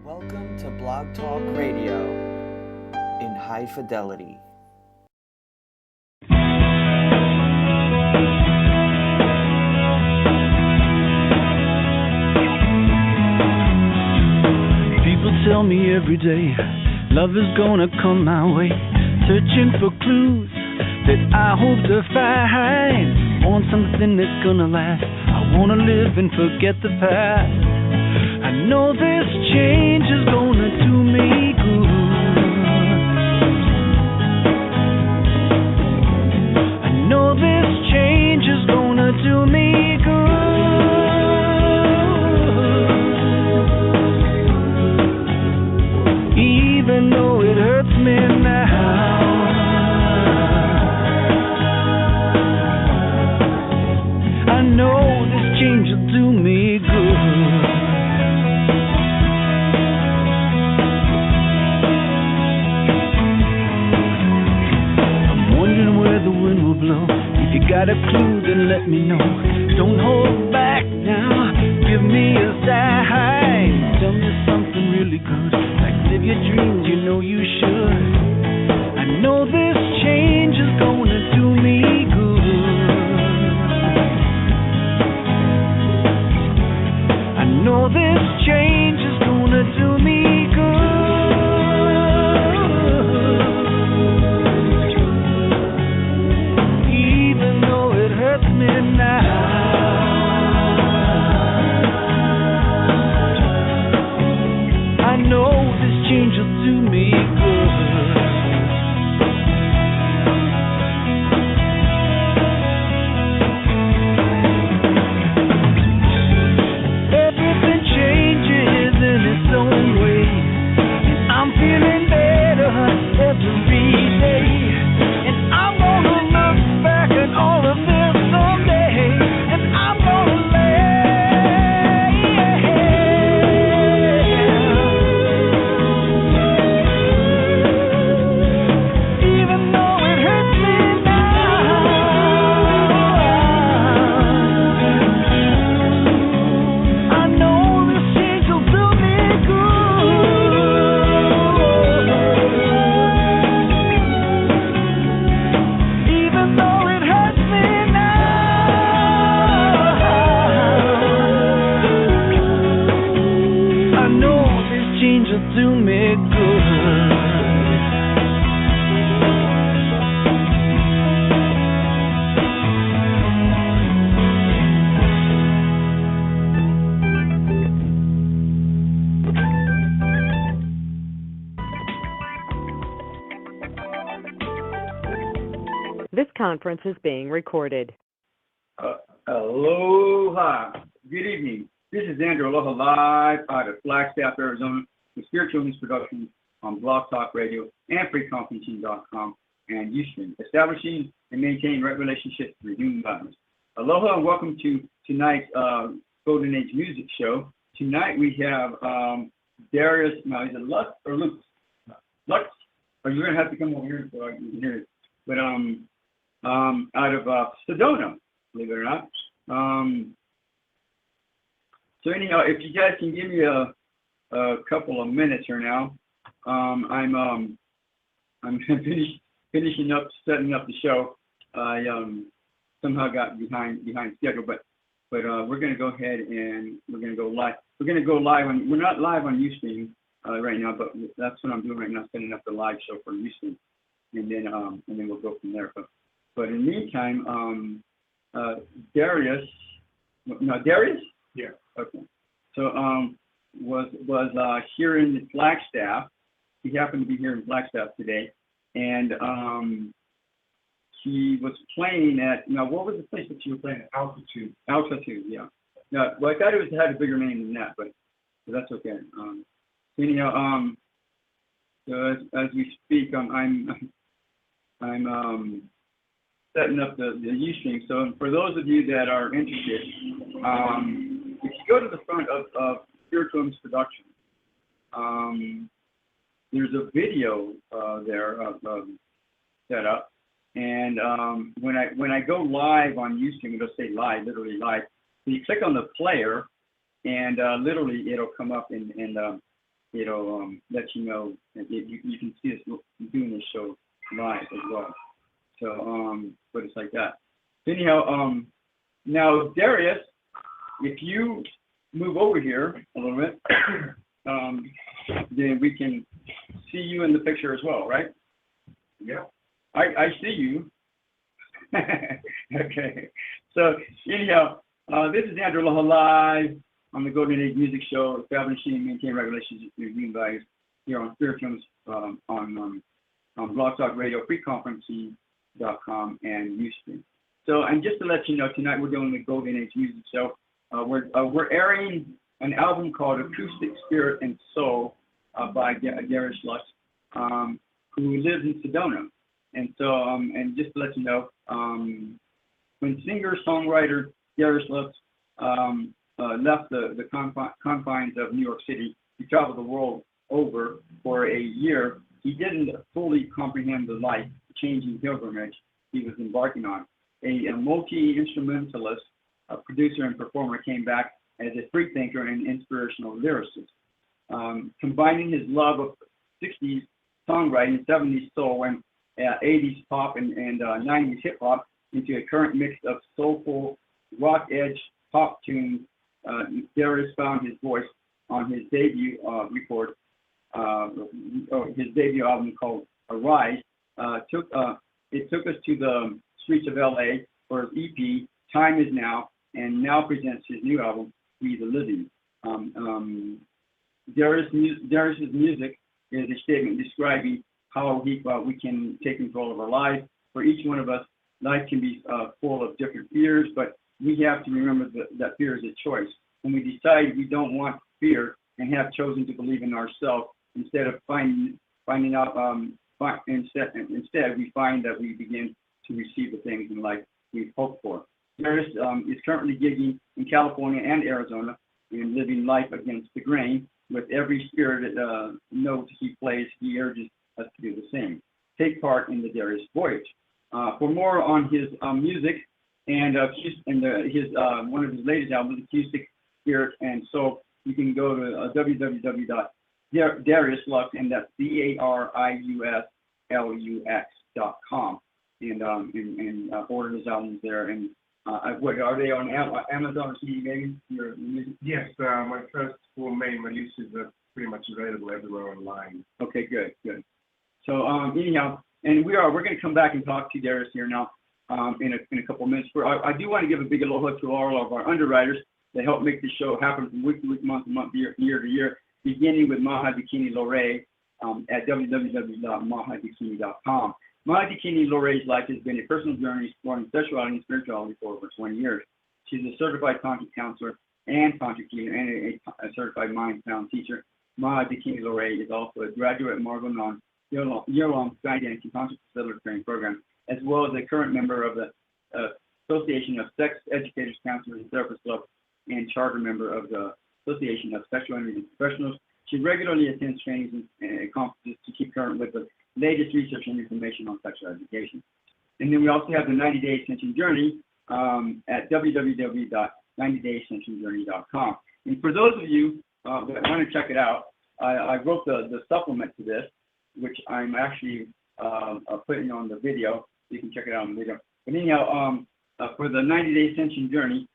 Welcome to Blog Talk Radio in high fidelity. People tell me every day, love is gonna come my way, searching for clues that I hope to find. Want something that's gonna last, I wanna live and forget the past. I know this change is gonna do me good. I know this change is gonna do me good. Even though it hurts me now, I know this change will do me good. Blow. If you got a clue, then let me know. Don't hold back now. Give me a sign. Tell me something really good. Like live your dreams, you know you should. I know this change is gonna do me good. I know this change is gonna do me good. Change will do me good. Everything changes in its own way, and I'm feeling better every day. And I'm gonna look back at all of this someday, and I'm gonna Conference is being recorded. Aloha. Good evening. This is Andrew Aloha live out of Flagstaff, Arizona, with Spiritual News Productions on Blog Talk Radio and FreeConferencing.com and Ustream, establishing and maintaining right relationships through human values. Aloha and welcome to tonight's Golden Age Music Show. Tonight we have Darius, now is it Lux or Lux? Lux? Or you're going to have to come over here so I can hear it. But out of Sedona, believe it or not. So anyhow, if you guys can give me a couple of minutes here now, I'm finishing up setting up the show. I somehow got behind schedule, but we're going to go ahead and we're going to go live. We're going to go live on. We're not live on Ustream right now, but that's what I'm doing right now, setting up the live show for Ustream, and then we'll go from there. But in the meantime, Darius? Yeah. Okay. So was here in Flagstaff. He happened to be here in Flagstaff today, and he was playing at. Now, what was the place that you were playing at? Altitude. Altitude. Yeah. Now, well, I thought it had a bigger name than that, but that's okay. Anyhow, so as we speak, I'm setting up the Ustream. So for those of you that are interested, if you go to the front of Spiritual News Production, there's a video there set up, and when I go live on Ustream, it'll say live, literally live. So you click on the player, and literally it'll come up and it'll let you know that you can see us doing this show live as well. So, but it's like that. Anyhow, now Darius, if you move over here a little bit, then we can see you in the picture as well, right? Yeah. I see you. Okay. So anyhow, this is Andrew Aloha live on the Golden Age Music Show, establishing and maintaining regulations and viewing values here on Spirituals on Blog Talk Radio, freeconferencing.com, and Ustream. So, and just to let you know, tonight we're doing the Golden Age Music Show. We're airing an album called Acoustic, Spirit, and Soul by Darius Lux, who lives in Sedona. And so, and just to let you know, when singer-songwriter Darius Lux left the confines of New York City, he traveled the world over for a year. He didn't fully comprehend the life-changing pilgrimage he was embarking on. A multi-instrumentalist, a producer and performer, came back as a free thinker and inspirational lyricist, combining his love of 60s songwriting, 70s soul, and 80s pop and 90s hip hop into a current mix of soulful, rock edge pop tunes. Darius found his voice on his debut his debut album called Arise. It took us to the streets of LA for his EP, Time Is Now, and now presents his new album, We the Living. Darius's music is a statement describing how we can take control of our lives. For each one of us, life can be full of different fears, but we have to remember that fear is a choice. When we decide we don't want fear and have chosen to believe in ourselves, instead we find that we begin to receive the things in life we've hoped for. Darius is currently gigging in California and Arizona and living life against the grain. With every spirited note he plays, he urges us to do the same. Take part in the Darius voyage. For more on his music and his one of his latest albums, Acoustic, Spirit, and Soul, you can go to www.DariusLux, and that's DariusLux.com, and order his albums there. And what are they on Amazon or CD maybe? Your music? Yes, my first four main releases are pretty much available everywhere online. Okay, good. So anyhow, and we're going to come back and talk to Darius here now in a couple of minutes. I do want to give a big aloha to all of our underwriters that help make this show happen from week to week, month to month, year to year, beginning with Maha Bikini Lore at www.mahadikini.com. Maha Bikini Lore's life has been a personal journey exploring sexuality and spirituality for over 20 years. She's a certified tantric counselor and tantric healer and a certified mind sound teacher. Maha Bikini Lore is also a graduate Margot Non year-long Skydance tantric facilitator training program, as well as a current member of the Association of Sex Educators, Counselors, and Therapists Club, and charter member of the Association of Sexual Energy Professionals. She regularly attends trainings and conferences to keep current with the latest research and information on sexual education. And then we also have the 90-Day Ascension Journey at www.90dayascensionjourney.com. And for those of you that want to check it out, I wrote the supplement to this, which I'm actually putting on the video. You can check it out on the video. But anyhow, for the 90-Day Ascension Journey,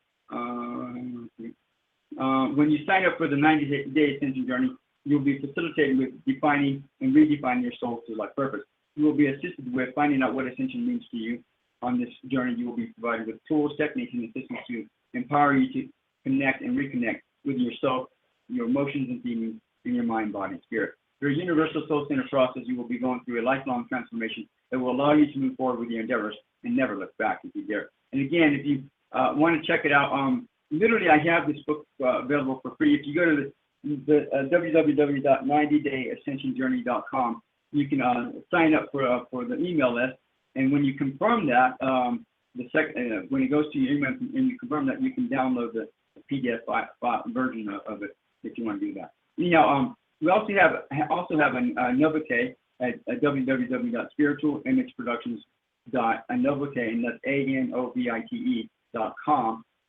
when you sign up for the 90-Day Ascension Journey, you'll be facilitated with defining and redefining your soul's true life purpose. You will be assisted with finding out what Ascension means to you. On this journey, you will be provided with tools, techniques, and assistance to empower you to connect and reconnect with yourself, your emotions and feelings, in your mind, body, and spirit. Through a universal soul center process, you will be going through a lifelong transformation that will allow you to move forward with your endeavors and never look back if you dare. And again, if you want to check it out, literally I have this book available for free. If you go to the www.90dayascensionjourney.com, you can sign up for the email list, and when you confirm that, when it goes to your email and you confirm that, you can download the PDF version of it if you want to do that. Anyhow, we also have a Novate at www.spiritualimageproductions.anovite, and that's ANOVITE.com,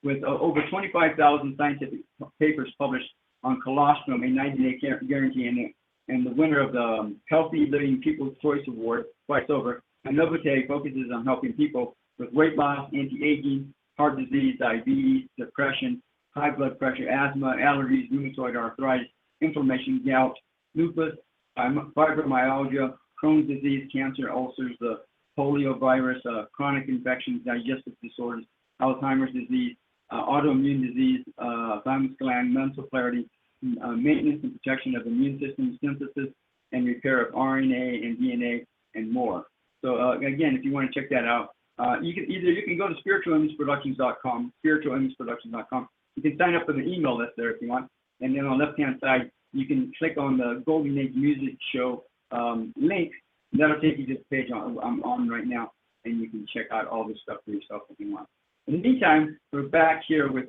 with over 25,000 scientific papers published on colostrum, a 90-day guarantee, and the winner of the Healthy Living People's Choice Award twice over. And Novotay focuses on helping people with weight loss, anti-aging, heart disease, diabetes, depression, high blood pressure, asthma, allergies, rheumatoid arthritis, inflammation, gout, lupus, fibromyalgia, Crohn's disease, cancer, ulcers, the polio virus, chronic infections, digestive disorders, Alzheimer's disease, autoimmune disease, thymus gland, mental clarity, maintenance and protection of immune system, synthesis and repair of RNA and DNA, and more. So again, if you want to check that out, you can go to spiritualimitsproductions.com, spiritualimitsproductions.com. You can sign up for the email list there if you want, and then on the left-hand side, you can click on the Golden Age Music Show link. That'll take you to the page I'm on right now, and you can check out all this stuff for yourself if you want. In the meantime, we're back here with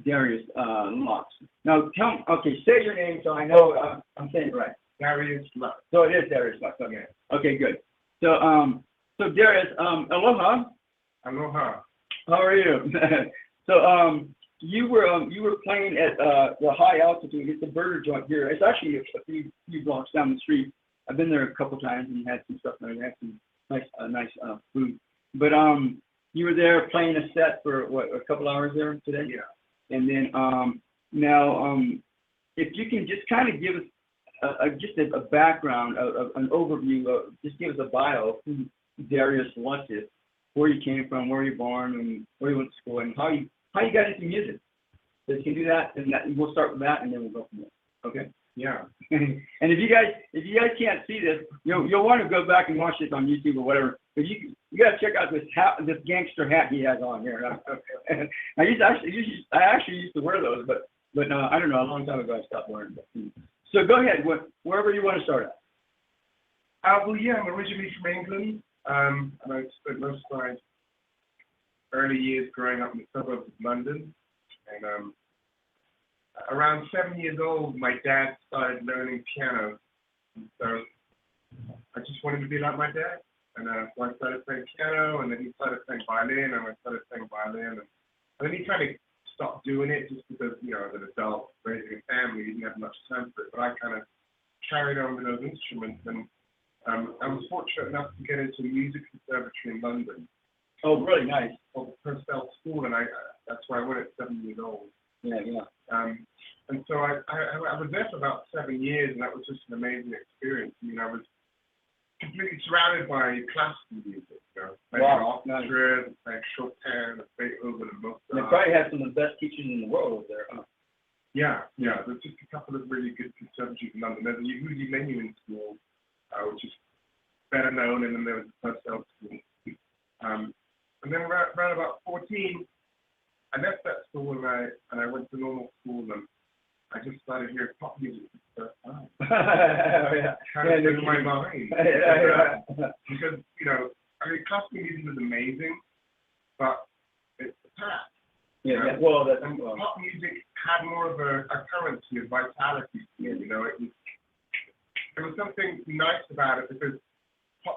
Darius Lux. Now, say your name so I know I'm saying it right. Darius Lux. So it is Darius Lux. Okay. Okay, good. So, Darius, aloha. Aloha. How are you? So, you were playing at the high altitude. It's a burger joint here. It's actually a few blocks down the street. I've been there a couple times and had some stuff there. They had some nice food. But you were there playing a set for a couple hours there today? Yeah. And then now, if you can just kind of give us just a background, an overview, just give us a bio of who Darius Lux is, where you came from, where you were born, and where you went to school, and how you got into music. So you can do that, and we'll start with that, and then we'll go from there. Okay? Yeah. And if you guys can't see this, you'll want to go back and watch this on YouTube or whatever. But you got to check out this gangster hat he has on here. I actually used to wear those, but I don't know, a long time ago I stopped wearing them. So go ahead, wherever you want to start at. Well, yeah, I'm originally from England, and I spent most of my early years growing up in the suburbs of London. And around 7 years old, my dad started learning piano. And so I just wanted to be like my dad. And so I started playing piano, and then he started playing violin, and I started playing violin. And then he kind of stopped doing it just because, as an adult, raising a family, he didn't have much time for it. But I kind of carried on with those instruments. And I was fortunate enough to get into a music conservatory in London. Oh, really nice. Called Purcell School, and that's where I went at 7 years old. Yeah. And so I was there for about 7 years, and that was just an amazing experience. I mean, I was completely surrounded by classical music, playing orchestras, playing Chopin, and Beethoven, and Mozart. They probably have some of the best teachers in the world over there, huh? Yeah. There's just a couple of really good conservatories in London. There's a Yehudi Menuhin School, which is better known, and then there was the Purcell School. And then around about 14, I left that school and I went to normal school, and I just started hearing pop music for the first time. Kind of blew my mind. Because, classical music is amazing, but it's the past. Well, pop music had more of a currency, a vitality to it. There was something nice about it because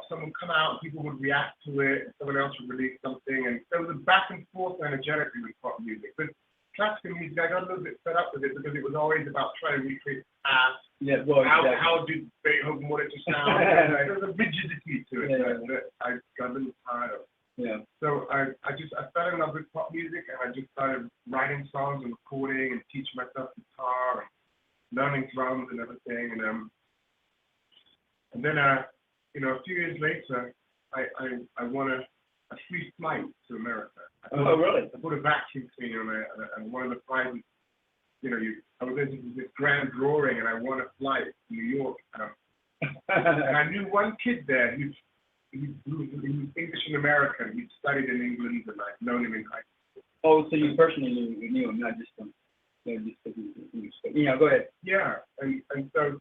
someone would come out and people would react to it, and someone else would release something, and there was a back and forth energetically with pop music. But classical music, I got a little bit fed up with it because it was always about trying to recreate the past. Yeah, well, how did Beethoven want it to sound? There was a rigidity to it that I got a little tired of. Yeah. So I fell in love with pop music, and I just started writing songs and recording and teaching myself guitar and learning drums and everything. And then a few years later, I won a free flight to America. Really? I bought a vacuum cleaner, and one of the prizes, I was into this grand drawing, and I won a flight to New York. And I knew one kid there who was English and American. He'd studied in England, and I'd known him in high school. Oh, so you personally knew him, not just from, just because he was English. Yeah, go ahead. Yeah, and so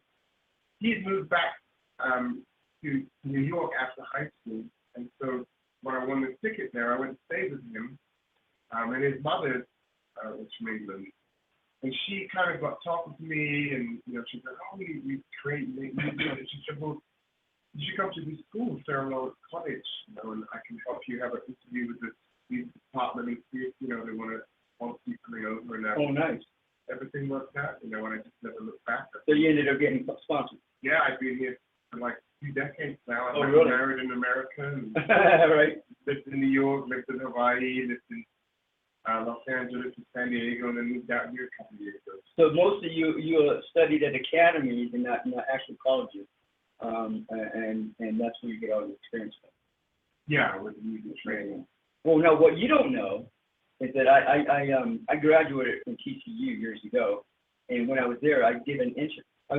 he'd moved back to New York after high school, and so when I won the ticket there, I went to stay with him, and his mother was from England, and she kind of got talking to me, and she said, "Oh, we create music." And she said, "Well, you should come to this school, Fairlawn College, and I can help you have an interview with the department and see if they want to keep coming over." And oh, nice. everything worked out, you know, and I just never looked back. So you ended up getting sponsored. Yeah, I've been here for like 2 decades now. Oh, I'm really? married in America, and Right. lived in New York, lived in Hawaii, lived in Los Angeles and San Diego, and then moved out here a couple of years ago. So most of you studied at academies and not actual colleges, and that's where you get all the experience from. Yeah, with music training. Well, no, what you don't know is that I graduated from TCU years ago, and when I was there, I did an internship. I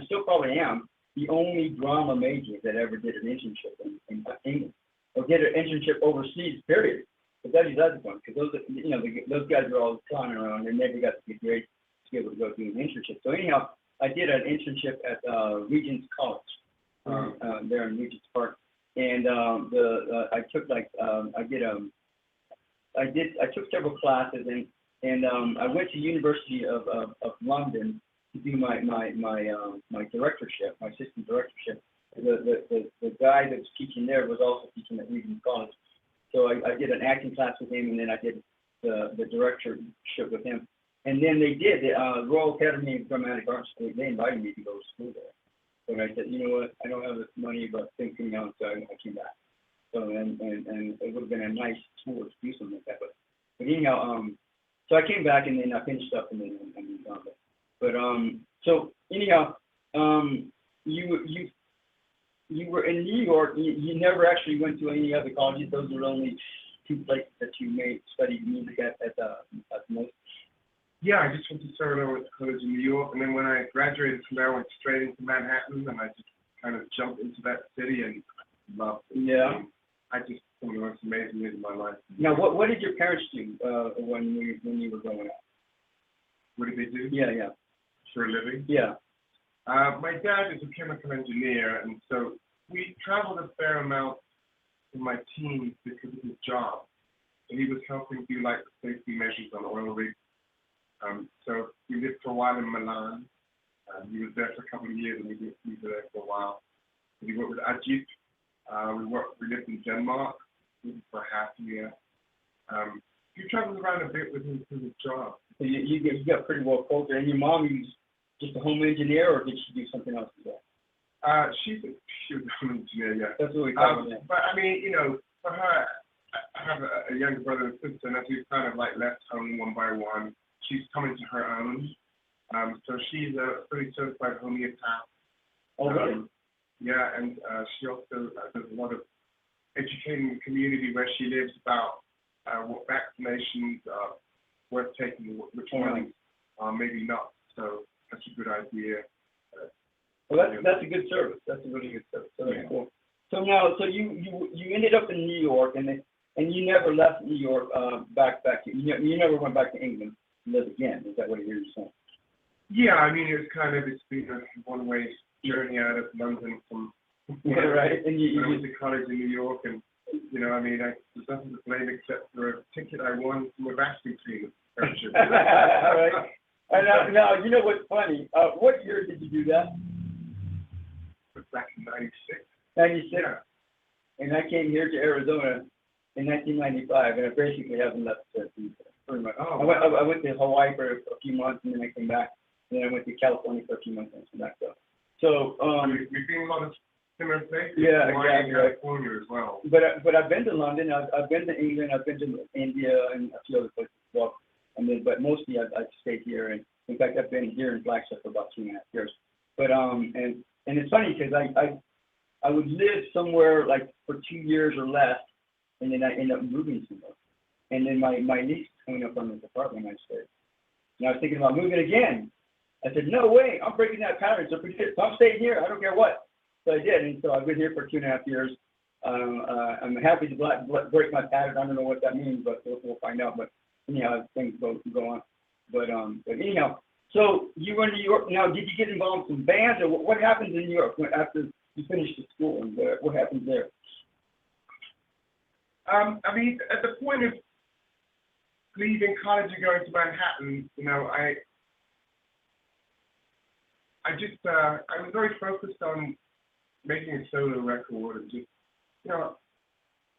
still probably am the only drama major that ever did an internship in England, or did an internship overseas. Period. But that is other one, because those guys are all flying around and never got the grade to be able to go do an internship. So anyhow, I did an internship at Regent's College there in Regent's Park, and I took I took several classes, and I went to University of London to do my directorship, my assistant directorship. The guy that was teaching there was also teaching at Regent's College. So I did an acting class with him, and then I did the directorship with him. And then they did the Royal Academy of Dramatic Arts. They invited me to go to school there. But I said, you know what, I don't have the money, but things came out, so I came back. So and it would have been a nice tour to do something like that. But anyhow, so I came back, and then I finished up, and then I moved on. But so anyhow, you were in New York. You never actually went to any other colleges. Those are the only 2 places that you studied music at the most. Yeah, I just went to Saratoga College in New York, and then when I graduated from there, I went straight into Manhattan, and I just kind of jumped into that city and loved it. Yeah. I just some of the most amazing years of my life. Now, what did your parents do when you were growing up? What did they do? Yeah. For a living? Yeah. My dad is a chemical engineer, and so we traveled a fair amount in my teens because of his job. And he was helping do like safety measures on oil rigs. So we lived for a while in Milan. He was there for a couple of years, and we were there for a while. We worked with Ajit. We lived in Denmark for half a year. He traveled around a bit with him through his job. So you got pretty well cultured. And your mom was just a home engineer, or did she do something else as well? She was a home engineer, yeah. That's what we call it. But I mean, you know, for her, I have a younger brother and sister, and as we've kind of like left home one by one, she's coming to her own. So she's a fully certified homeopath. Oh, really? Yeah, and she also does a lot of educating the community where she lives about what vaccinations are worth taking, which ones are maybe not. So that's a good idea. Well, that's a good service. That's a really good service. So that's cool. So now, you ended up in New York, and you never left New York back. You never went back to England to live again. Is that what you're saying? Yeah, I mean, it's been a one-way journey out of London from right. And when I went to college in New York, and you know, I mean, there's nothing to blame except for a ticket I won from a vacuum cleaner. All right. And now, you know what's funny? What year did you do that? Back in '96. 96. Yeah. And I came here to Arizona in 1995, and I basically haven't left since. Pretty much. Oh, I went to Hawaii for a few months, and then I came back. And then I went to California for a few months, and came back. So we've been a lot of similar places. Yeah, Hawaii exactly. and California as well. But I've been to London. I've been to England. I've been to India and a few other places as well. But mostly I've stayed here, and in fact I've been here in Flagstaff for about 2.5 years. But and it's funny because I would live somewhere like for 2 years or less, and then I end up moving somewhere. And then my lease coming up on this apartment I stayed. And I was thinking about moving again. I said, no way, I'm breaking that pattern. So I'm staying here. I don't care what. So I did, and so I've been here for 2.5 years. I'm happy to break my pattern. I don't know what that means, but we'll find out. But anyhow, things go on. But anyhow, so you were in New York. Now, did you get involved in some bands, or what happens in New York after you finish the school, and what happens there? I mean, at the point of leaving college and going to Manhattan, you know, I was very focused on making a solo record and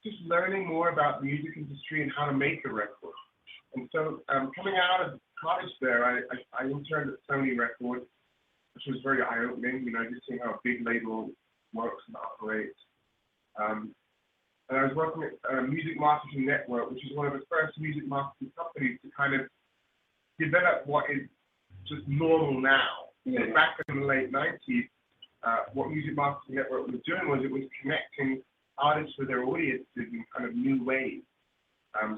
just learning more about the music industry and how to make a record. And so coming out of college there, I interned at Sony Records, which was very eye-opening, just seeing how a big label works and operates. And I was working at Music Marketing Network, which is one of the first music marketing companies to kind of develop what is just normal now. Yeah. Back in the late 90s, what Music Marketing Network was doing was it was connecting artists with their audiences in kind of new ways.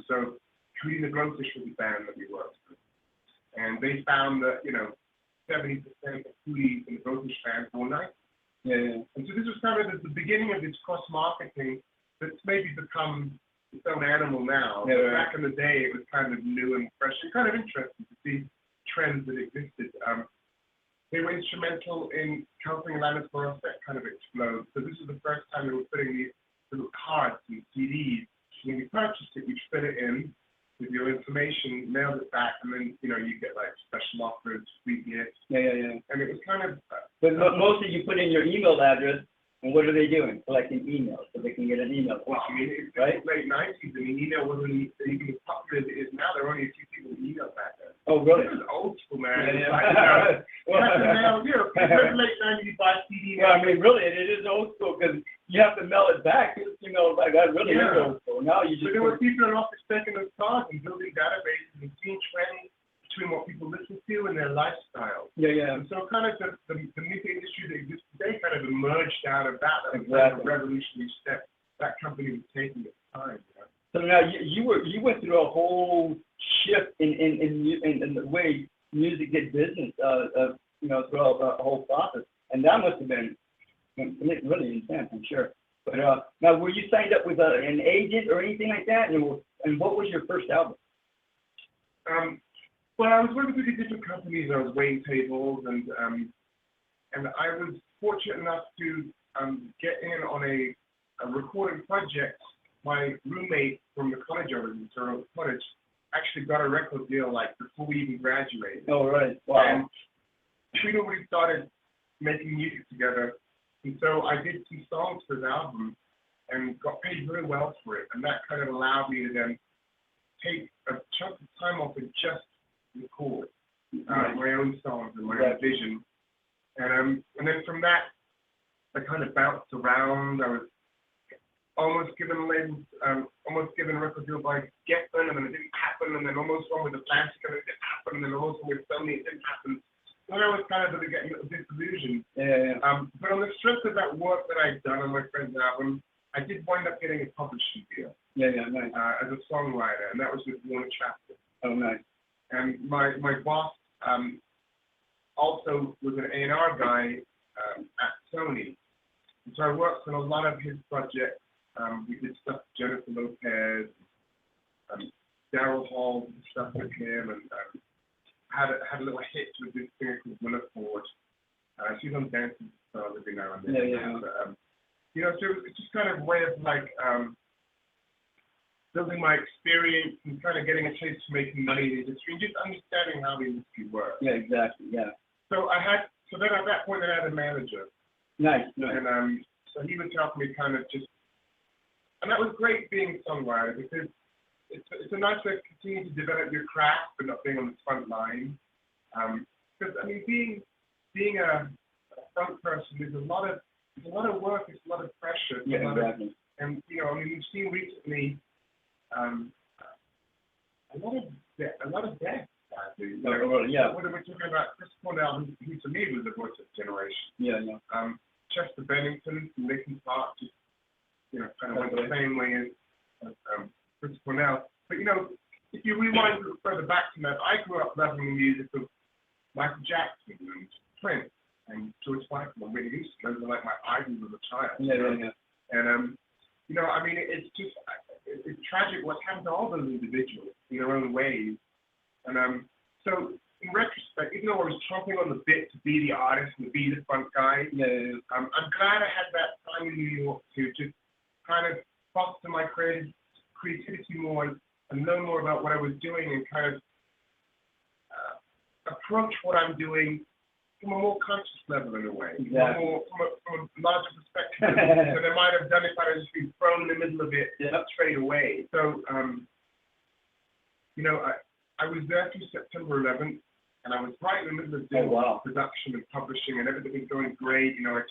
So Tweeting the Growfish was a band that we worked with. And they found that, 70% of foodies in the Growfish fans were nice. Yeah. And so this was kind of the beginning of this cross-marketing that's maybe become its own animal now. Yeah, But right. back in the day, it was kind of new and fresh and kind of interesting to see trends that existed. They were instrumental in helping Alanis Morissette kind of explode. So this was the first time they were putting these little cards and CDs. When you purchased it, you fit it in with your information, mailed it back, and then, you get like special offers, free gifts. Yeah. And it was kind of, But mostly you put in your email address, and what are they doing? Collecting emails, so they can get an email. well, I mean, it's Right? the late 90s, and the email wasn't even as popular as it is now. There were only a few people who emailed back then. Oh, really? It was old school, man. Yeah. It's like, you have to mail, late 90s, you buy CD. Well, I mean, really, it is old school because you have to mail it back. You know, like that really is old school. Now you just. But there were people in office taking those cards and building databases and seeing trends between what people listen to and their lifestyle. Yeah. And so kind of the music industry that exists today kind of emerged out of that. That was Exactly. kind of a revolutionary step that company was taking at the time. So now you went through a whole shift in the way music did business, throughout the whole process, and that must have been really intense, I'm sure. But now, were you signed up with an agent or anything like that? And what was your first album? Well, I was working with different companies. I was waiting tables, and I was fortunate enough to get in on a recording project. My roommate from the college I was in, Toronto College, actually got a record deal like before we even graduated. Oh, right. Wow. And we already started making music together, and so I did some songs for his album and got paid very well for it, and that kind of allowed me to then take a chunk of time off and just record my own songs and my own vision. And then from that, I kind of bounced around. I was almost given a record deal by Geffen, and then it didn't happen, and then almost one with Atlantic, and it didn't happen, and then almost one with Sony, it didn't happen. And I was kind of getting a little disillusioned. Yeah. But on the strength of that work that I'd done on my friend's album, I did wind up getting a publishing deal. Yeah, nice. As a songwriter, and that was with Warner Chappell. Oh, nice. And my boss also was an A&R guy at Sony. And so I worked on a lot of his projects. We did stuff with Jennifer Lopez, Daryl Hall, did stuff with him, and had a little hit with this singer called Willa Ford. She's on Dancing Stars every now and then. Yeah. But, so it's just kind of a way of like building my experience and kind of getting a taste for making money in the industry and just understanding how the industry works. Yeah, exactly. Yeah. So then at that point I had a manager. Nice. And so he would help me kind of just, and that was great being a songwriter because it's a nice way to continue to develop your craft but not being on the front line. Because I mean being a front person is a lot of work, it's a lot of pressure. Yeah, exactly. And we've seen recently a lot of death. Yeah. Whether we're talking about Chris Cornell, who to me was the voice of the generation. Yeah. Chester Bennington from Linkin Park, just kind of went the same way as Chris Cornell. But if you rewind further back from that, I grew up loving the music of Michael Jackson and Prince and George Michael and Whitney Houston. Those were like my idols as a child. Yeah. And I mean, it's tragic what's happened to all those individuals in their own ways. And so in retrospect, even though I was chomping on the bit to be the artist and to be the front guy, I'm glad I had that time in New York to just kind of foster my creativity more and learn more about what I was doing and kind of approach what I'm doing from a more conscious level in a way, from a larger perspective than I might have done if I had just been thrown in the middle of it straight away. So, I was there through September 11th, and I was right in the middle of doing production and publishing, and everything was going great. You know, I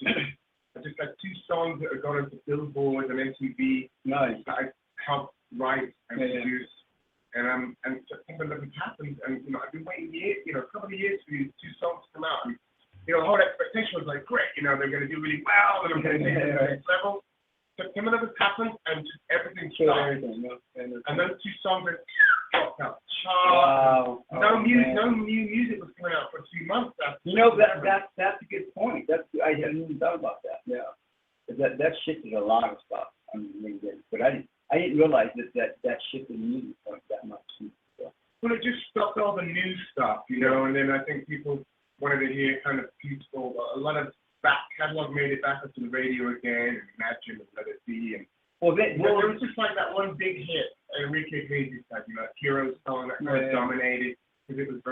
just had 2 songs that had gone into Billboard and MTV. Nice. That I helped write and produce. And September 11th happened, and you know, I've been waiting a couple of years for these 2 songs to come out. And, you know, the whole expectation was like, great, you know, they're going to do really well, and I'm going to take it to the next level. September 11th happened, and just everything stopped. And those 2 songs were dropped out. Wow. No new music was coming out for 2 months. You know, that's a good point. I hadn't even thought about that. Yeah, that shifted a lot of stuff. I mean, but I didn't realize that shifted music that much. Well, it just stopped all the new stuff, you know, and then I think people wanted to hear kind of peaceful. A lot of back catalog made it back up to the radio again, and Imagine and Let It Be, and there was just like that one big hit, Enrique Iglesias had, you know, Heroes song that kind of dominated because it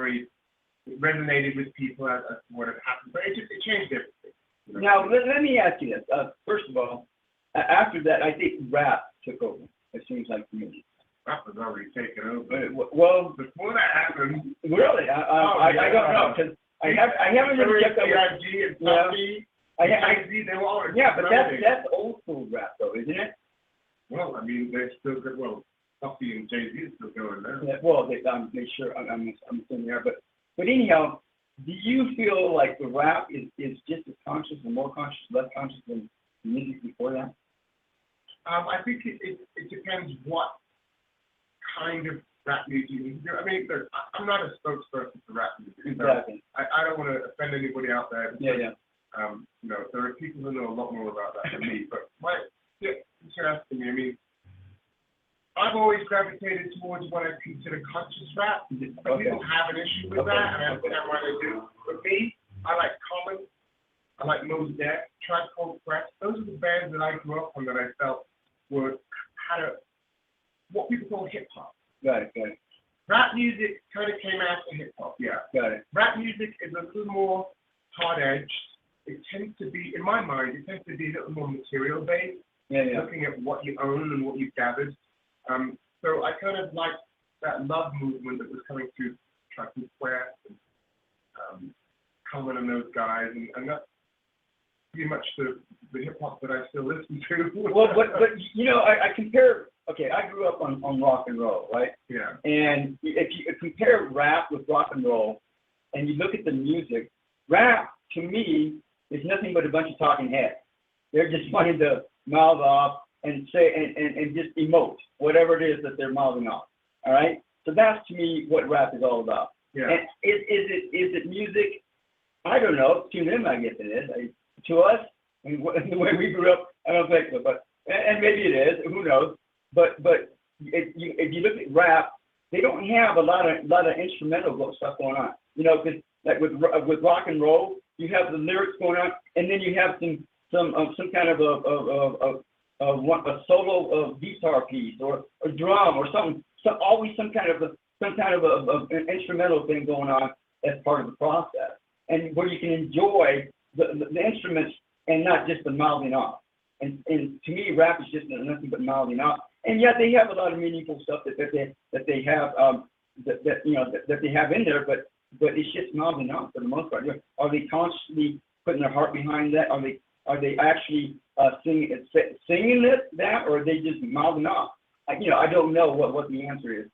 resonated with people as to what had happened, but it changed everything. You know? Now, let me ask you this. First of all, after that, I think rap took over. It seems like to me. Rap was already taken over. Well, before that happened. Really? I don't know, because I haven't really checked out. B.I.G. and Puffy. They were all. Yeah, but that's old school rap, though, isn't it? Well, I mean, they're still good. Well, Puffy and Jay-Z are still going now. Yeah, well, they sure. I'm assuming they are, but anyhow, do you feel like the rap is just as conscious or more conscious, less conscious than the music before that? I think it depends what kind of rap music you do. I mean, look, I'm not a spokesperson for rap music. Exactly. So I don't want to offend anybody out there. Because, yeah. You know, there are people who know a lot more about that than me. But you're asking me. I mean, I've always gravitated towards what I consider conscious rap. But people have an issue with that, and I understand why they do. For me, I like Common. I like Mos Def, Tribe Called Quest. Those are the bands that I grew up on that I felt had what people call hip hop. Got it. Rap music kind of came after hip hop, yeah. Got it. Rap music is a little more hard-edged. It tends to be, in my mind, a little more material-based, looking at what you own and what you've gathered. So I kind of like that love movement that was coming through Tribe Called Quest and Common and those guys, and that's pretty much the hip hop that I still listen to. Well, but you know, I compare. Okay, I grew up on rock and roll, right? Yeah. And if you compare rap with rock and roll, and you look at the music, rap to me is nothing but a bunch of talking heads. They're just wanting to mouth off and say and just emote whatever it is that they're mouthing off. All right. So that's to me what rap is all about. Yeah. And is it music? I don't know. To them, I guess it is. To us, and the way we grew up, I don't think so. But and maybe it is. Who knows? But if you look at rap, they don't have a lot of instrumental stuff going on. You know, because like with rock and roll, you have the lyrics going on, and then you have some kind of a solo guitar piece or a drum or something. So always some kind of an instrumental thing going on as part of the process, and where you can enjoy the instruments and not just the mouthing off. And to me, rap is just nothing but mouthing off. And yet they have a lot of meaningful stuff that they have that they have in there, but it's just mouthing off for the most part. Are they consciously putting their heart behind that? Are they actually singing that, or are they just mouthing off? I don't know what the answer is.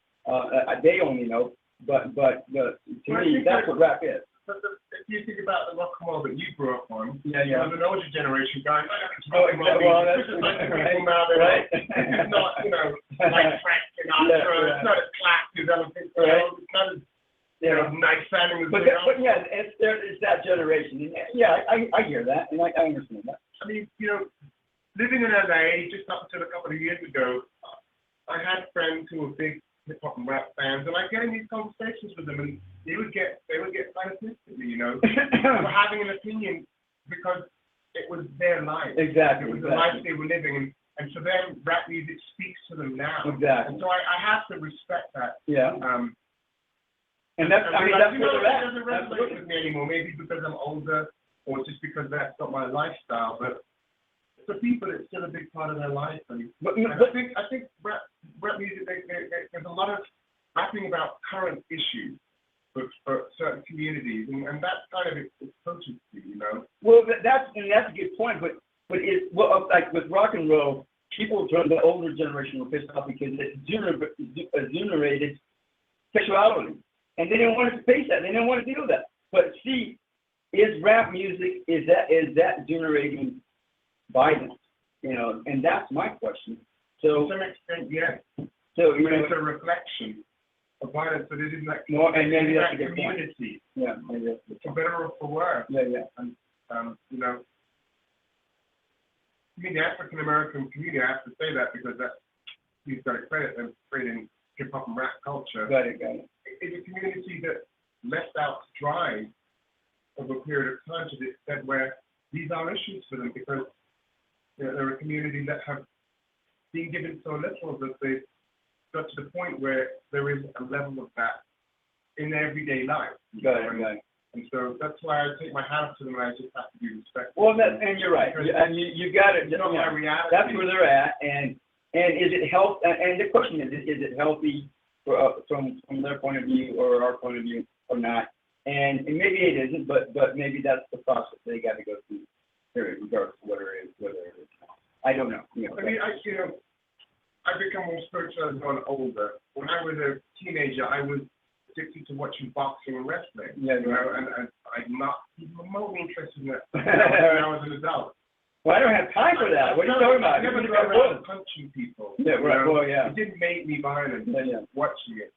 They only know, but to me, that's what rap is. But if you think about the rock and roll that you grew up on, yeah. There's an older generation going, it's not, like Frank Sinatra, it's not as classy as other things, it's not as nice sounding as but yeah, it's that generation. Yeah, I hear that, and I understand that. I mean, living in LA just up until a couple of years ago, I had friends who were big hip hop and rap fans, and I get in these conversations with them, and they would get kind of pissed at me, for having an opinion because it was their life. Exactly. It was the life they were living, and for them, rap music speaks to them now. Exactly. And so I have to respect that. Yeah. And that's where they're at. It doesn't resonate with me anymore. Maybe because I'm older, or just because that's not my lifestyle, but for people, it's still a big part of their life. And I think rap music, there's a lot of rapping about current issues for certain communities, and that's kind of its potency, you know. Well, that's a good point, but like with rock and roll, people from the older generation were pissed off because it exonerated sexuality, and they didn't want to face that. They didn't want to deal with that. But see, is rap music is that generating violence? You know, and that's my question. So to some extent, yes. So it's a reflection of violence, but it is like more, and maybe that's a good community. Point. Yeah, maybe that's a good for better or for worse. Yeah, yeah. And you know, I mean, the African American community, I have to say that because he's got to credit them for creating hip hop and rap culture. Got it. It's a community that left out drive over a period of time to the extent where these are issues for them because they're a community that have been given so little that they've got to the point where there is a level of that in their everyday life. Got it. And so that's why I take my hat off to them and I just have to be respectful. Well, and you're right. And you got it. It's not my reality. That's where they're at. And is it health? And the question is it healthy from their point of view or our point of view or not? And maybe it isn't, but maybe that's the process they got to go through, regardless of whether it is. I don't know. I mean, I've become more spiritual as I've gone older. When I was a teenager, I was addicted to watching boxing and wrestling. Yeah, you know, and I'm not even remotely interested in that when I was an adult. Well, I don't have time for that. What are you talking about? I never got around punching people. Yeah, right. Well, yeah. It didn't make me violent watching it.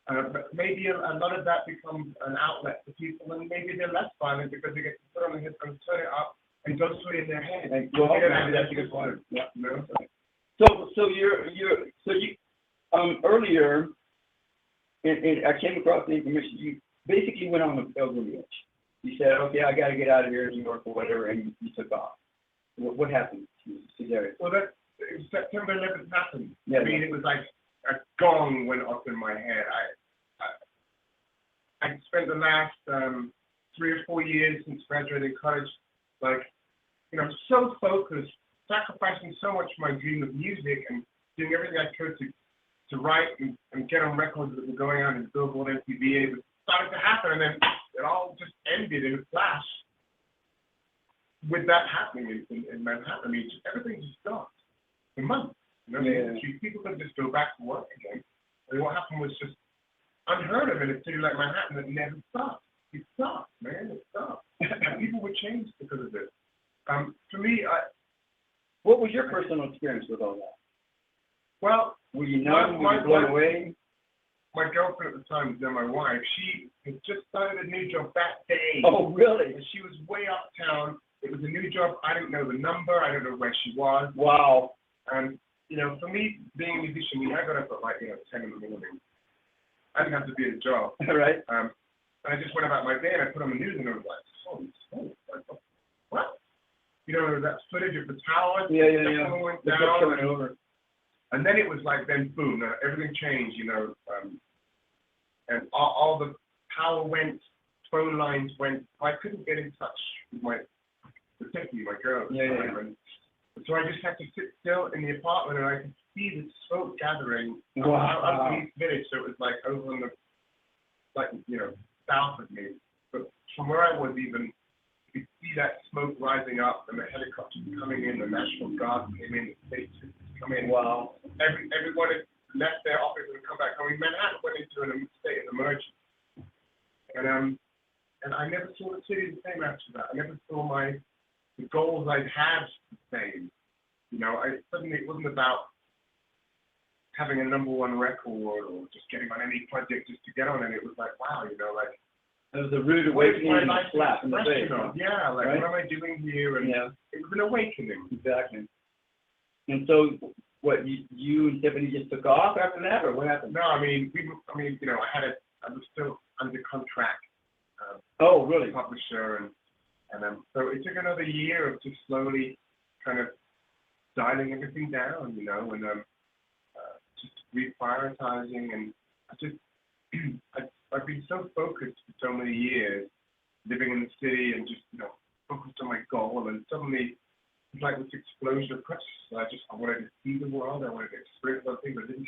But maybe a lot of that becomes an outlet for people, and maybe they're less violent because they get to put on the headphones, turn it up, and go through it in their head. Well, maybe that's a good point. Yeah. You know? So you earlier, I came across the information. You basically went on a pilgrimage. You said, okay, I got to get out of here in New York or whatever, and you took off. What happened to Darius? Well, September 11th happened. Yeah, I mean, it was like a gong went off in my head. I spent the last 3 or 4 years since graduating college, like, so focused, sacrificing so much for my dream of music and doing everything I could to write and get on records that were going out in Billboard, MTV. It was starting to happen, and then it all just ended in a flash. With that happening in Manhattan, I mean, everything just stopped for months. People couldn't just go back to work again. I mean, what happened was just unheard of in a city like Manhattan that never stopped. It stopped, man. It stopped. And people were changed because of this. For me, what was your personal experience with all that? Well, were you numb? Were you blown away? My girlfriend at the time, then my wife, she had just started a new job that day. Oh, really? And she was way uptown. It was a new job. I didn't know the number. I didn't know where she was. Wow. And, for me, being a musician, I got up at 10 in the morning. I didn't have to be at a job. Right. And I just went about my day and I put on the news and I was like, holy smokes, what? That footage of the towers. Yeah. Went the down. coming over. And then it was like, then boom, everything changed, and all the power went, phone lines went. I couldn't get in touch with particularly my girl. Yeah. And so I just had to sit still in the apartment and I could see the smoke gathering out in the East Village. So it was like over on the, south of me. But from where I was even, you could see that smoke rising up and the helicopters coming in, the National Guard came in, the state troops come in. Wow. Everyone had left their office and come back home. Manhattan went into a state of emergency. And I never saw the city the same after that. I never saw the goals I'd had the same. Suddenly it wasn't about having a #1 record or just getting on any project just to get on it. It was like, wow, it was a rude awakening and a slap in the face. Yeah, right? What am I doing here? And it was an awakening. Exactly. And so, what, you and Tiffany just took off after that, or what happened? No, I mean, I was still under contract. Oh, really? Publisher, and so it took another year of just slowly kind of dialing everything down, and just reprioritizing, and I've been so focused for so many years, living in the city and just focused on my goal, and suddenly it's like this explosion of consciousness. I wanted to see the world. I wanted to experience something, but didn't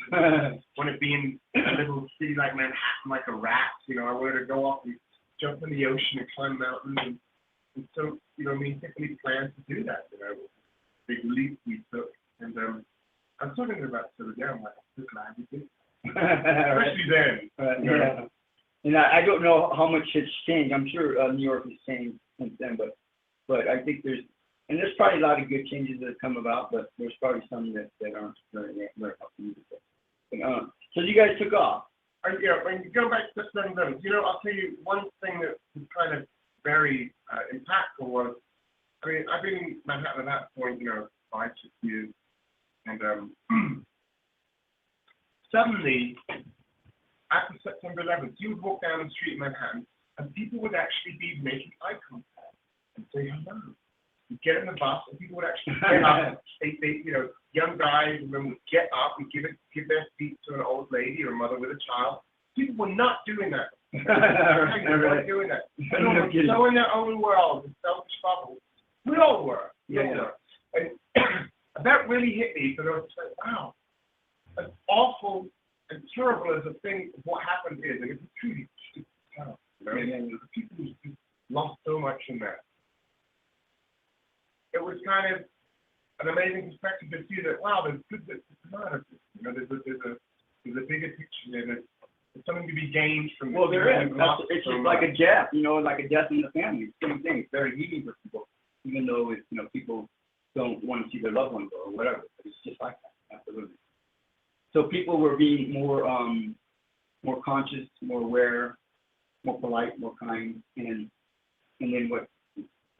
want to be in a little city like Manhattan like a rat. You know, I wanted to go off and jump in the ocean and climb mountains. And so, you know, me and Tiffany planned to do that. You know, big leap we took. And I'm talking about it today. I'm like, I'm so glad we did. Especially then. You know? Yeah. And I don't know how much it's changed. I'm sure New York has changed since then, but I think there's probably a lot of good changes that have come about, but there's probably some that aren't very helpful. So you guys took off. Yeah, when you go back to the 7-11, you know, I'll tell you one thing that was kind of very impactful was, I mean, I've been in Manhattan at that point, you know, 5-6 years, and suddenly, after September 11th, you would walk down the street in Manhattan, and people would actually be making eye contact and say hello. You get in the bus, and people would actually get up. They, you know, young guys and women would get up and give their seat to an old lady or a mother with a child. People were not doing that. They weren't doing that. People were so in their own world, in selfish bubbles. We all were. And that really hit me, because I was like, wow, as awful and terrible as the thing, what happened is, and it's truly terrible. You know? The people who lost so much in that. It was kind of an amazing perspective to see that, wow, there's good that come out of this. You know, there's a bigger picture there. There's something to be gained from. Well, there is. It's just like a death, you know, like a death in the family. Same thing. It's very healing for people, even though it's, you know, people don't want to see their loved ones go or whatever. But it's just like that, absolutely. So people were being more conscious, more aware, more polite, more kind, and then what?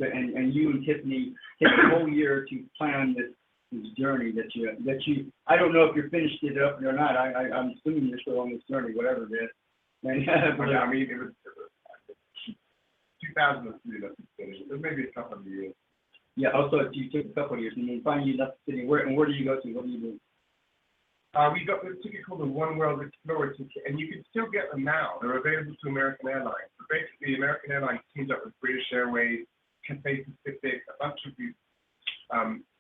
And you and Tiffany take a whole year to plan this journey that you I don't know if you're finished it up or not. I'm assuming you're still on this journey, whatever it is. And, yeah, I mean, it was 2003 that we finished. It was maybe a couple of years. Yeah. Also, you took a couple of years, and then finally you left the city. Where do you go to? What do you do? We got this ticket called the One World Explorer ticket, and you can still get them now. They're available to American Airlines. So basically, American Airlines teams up with British Airways, Cathay Pacific, a bunch of these.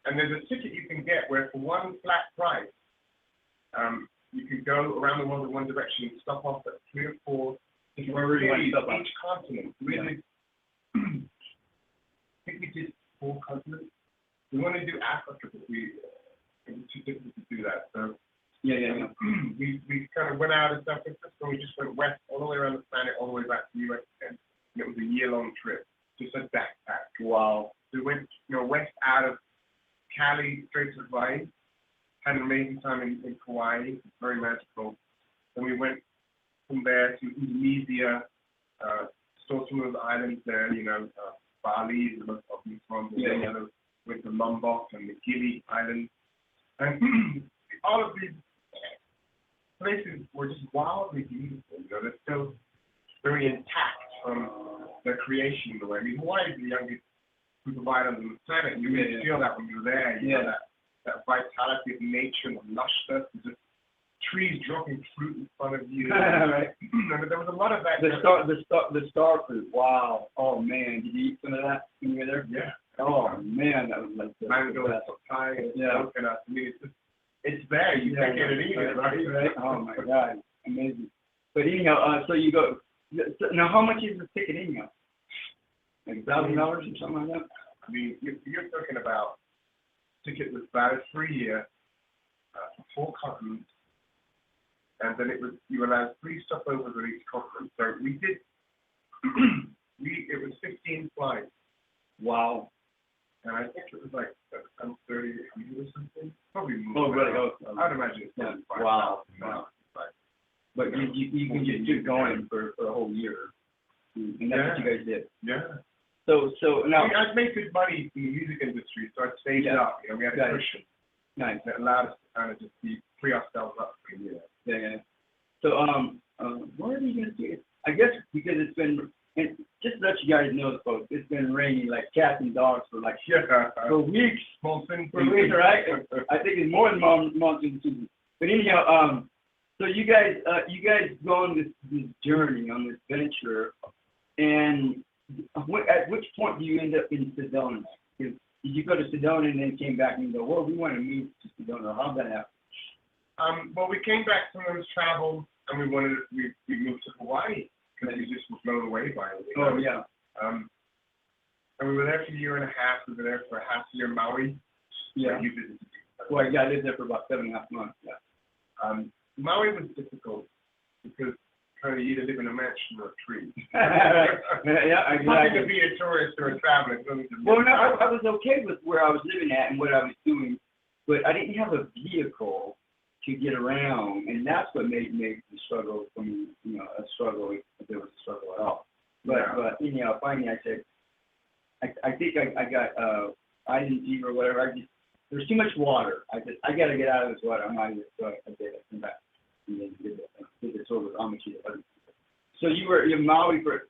And there's a ticket you can get where for one flat price, you can go around the world in one direction and stop off at 3 or 4 different cities each continent. We did, I think we did 4 continents. We want to do Africa, but it was too difficult to do that. So we kind of went out of San Francisco. We just went west all the way around the planet, all the way back to the U.S. again. And it was a year-long trip, just a backpack. Wow. So we went, you know, west out of Cali straight to Hawaii. Had an amazing time in Kauai. Very magical. Then we went from there to Indonesia. Saw some of the islands there. You know, Bali is the most obvious one. Went to Lombok and the Gili Islands. And all of these places were just wildly beautiful. You know, they're still very intact from their creation in the way. I mean, Hawaii is the youngest group of islands on the planet. You really feel that when you're there. You know, that vitality of nature and the lushness, just trees dropping fruit in front of you. Right. And there was a lot of that. The star fruit. Wow. Oh man, did you eat some of that when you were there? Yeah. Oh man, that was like mango, papaya, coconut. I mean, it's there. You take it and eat it, right? Oh my God, amazing. But anyhow, so you go. So now, how much is the ticket anyhow? Like $1,000 or something like that? I mean, you're talking about ticket was valid for a year, for 4 continents, and then you were allowed 3 stopovers on each continent. So we did. It was 15 flights. Wow. And I think it was like 30 or something. Probably more. Oh, really? I'd imagine it's 5,000. Wow. But you can just keep going for a whole year. And that's what you guys did. Yeah. So now. I've made good money in the music industry, so I'd staged up. You know, we had a cushion. Nice. That allowed us to kind of just free ourselves up for a year. Yeah. So, what are you going to do? I guess because it's been. And just to let you guys know, folks, it's been raining like cats and dogs for like for weeks. For weeks, right? I think it's more than monsoon season. But anyhow, so you guys go on this journey, on this venture, and at which point do you end up in Sedona? did you go to Sedona and then came back and go, well, we want to move to Sedona? How'd that happen? Well, we came back from those travels, and we moved to Hawaii because we just were blown away by it. Oh, yeah. And we were there for a year and a half. We were there for a half a year in Maui. Yeah. You visited. Well, yeah, I lived there for about 7.5 months. Yeah. Maui was difficult because kind of you either live in a mansion or a tree. Yeah, exactly. Nothing to be a tourist or a traveler. Well, no, I was okay with where I was living at and what I was doing, but I didn't have a vehicle to get around, and that's what made the struggle for me, a struggle, if there was a struggle at all. But finally I said, I think I got island fever or whatever. There's too much water. I said, I got to get out of this water. I'm out of here. So I did. I came back and then did the tour with Amici. So you're Maui for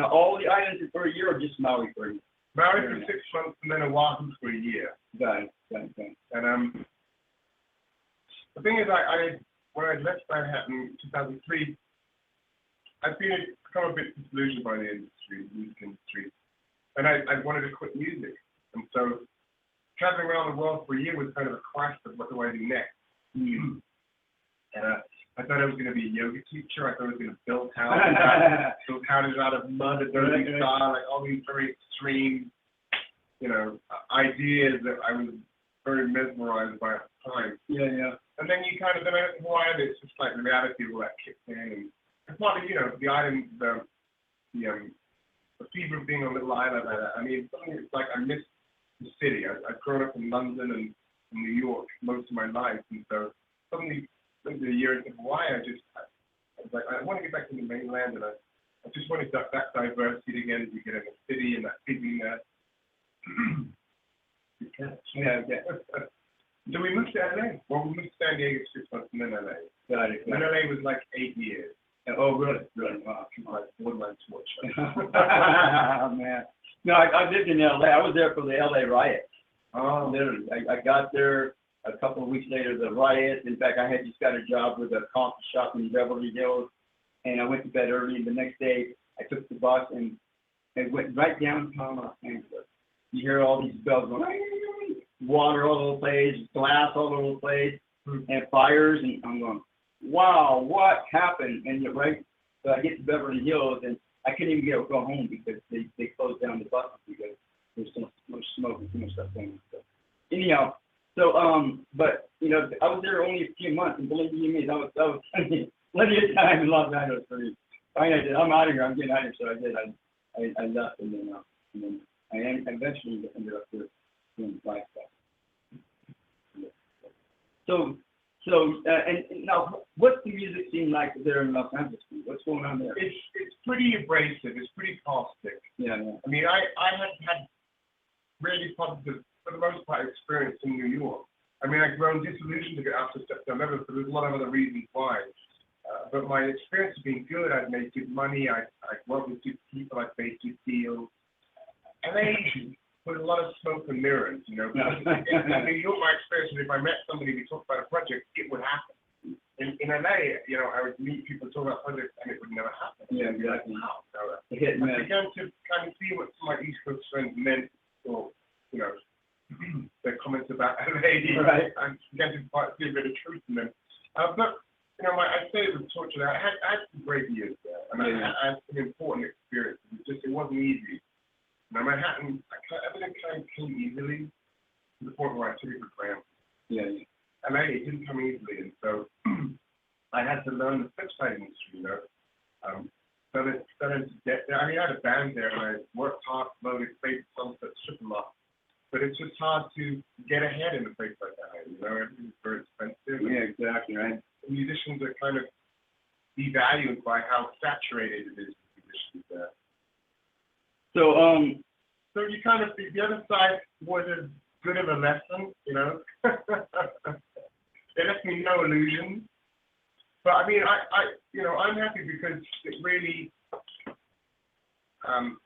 all the islands for a year, or just Maui for a year? Maui for 6 months and then Oahu for a year. Got it. And the thing is, when I left Manhattan in 2003, I'd become a bit disillusioned by the music industry, and I wanted to quit music. And so traveling around the world for a year was kind of a quest of what do I do next. And I thought I was going to be a yoga teacher. I thought I was going to build houses out of mud, Adobe style, like all these very extreme, ideas that I was very mesmerized by at the time. Yeah. And then you kind of, then I went to Hawaii, and it's just like the reality of all that kicked in. And it's not, the island, the fever of being on a little island like that. I mean, something it's like I miss the city. I've grown up in London and in New York most of my life, and so suddenly, maybe a year into Hawaii, I was like, I want to get back to the mainland, and I just wanted that diversity again, to get in the city and that feeling there. Yeah. So we moved to LA. Well, we moved to San Diego 6 months and then LA. Got it. And LA was like 8 years. Oh, really? Wow. Like borderline torture. Oh, man. No, I lived in LA. I was there for the LA riots. Oh. Literally. I got there a couple of weeks later, the riots. In fact, I had just got a job with a coffee shop in Beverly Hills, and I went to bed early. And the next day, I took the bus and went right downtown Los Angeles. You hear all these bells going, water all over the place, glass all over the place, and fires, and I'm going, wow, what happened? And you're right, so I get to Beverly Hills, and I couldn't even go home because they closed down the buses because there's so much smoke and too much stuff going on. So anyhow, but I was there only a few months, and believe you me, that was plenty of time in Los Angeles for me. Finally, I said, I'm out of here. I'm getting out of here. So I did. I left, and then I eventually ended up doing black stuff. So and now, what's the music scene like there in Los Angeles? What's going on there? It's pretty abrasive. It's pretty caustic. Yeah. I mean, I had really positive, for the most part, experience in New York. I mean, I've grown disillusioned to get after September, but there's a lot of other reasons why. But my experience has been good. I've made good money. I worked with good people. I've made good deals. LA was a lot of smoke and mirrors, In New York, my experience was if I met somebody who talked about a project, it would happen. In LA, I would meet people talk about projects and it would never happen. Yeah, exactly. Wow. So, I began to kind of see what some of my East Coast friends meant, or their comments about LA. Right. I began to see a bit of truth in them. But I say it was torture. I had some great years there, and I had some important experiences. It wasn't easy. Now Manhattan, everything kind of came easily to the point where I took it for granted. Yeah. LA, it didn't come easily, and so I had to learn the flip side industry. Started to get there. I mean, I had a band there, and I worked hard, loaded, played songs that strip a lot. But it's just hard to get ahead in a place like that. Everything's very expensive. Yeah, exactly, right. Musicians are kind of devalued by how saturated it is with musicians there. So you kind of, the other side was as good of a lesson, It left me no illusions. But I mean, I'm happy because it really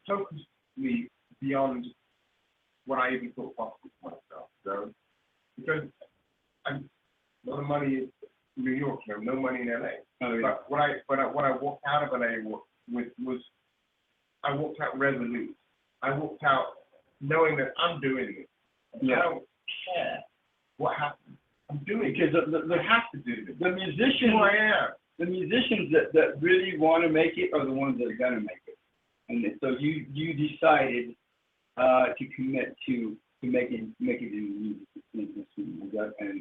focused me beyond what I even thought possible for myself. So, because a lot of money in New York, no money in LA. Oh, yeah. But when I walked out of LA was I walked out resolute. I walked out knowing that I'm doing this. I don't care what happens. I'm doing because I have to do this. The musicians, Who I am. the musicians that really want to make it are the ones that are gonna make it. And so you decided to commit to making it in the music industry,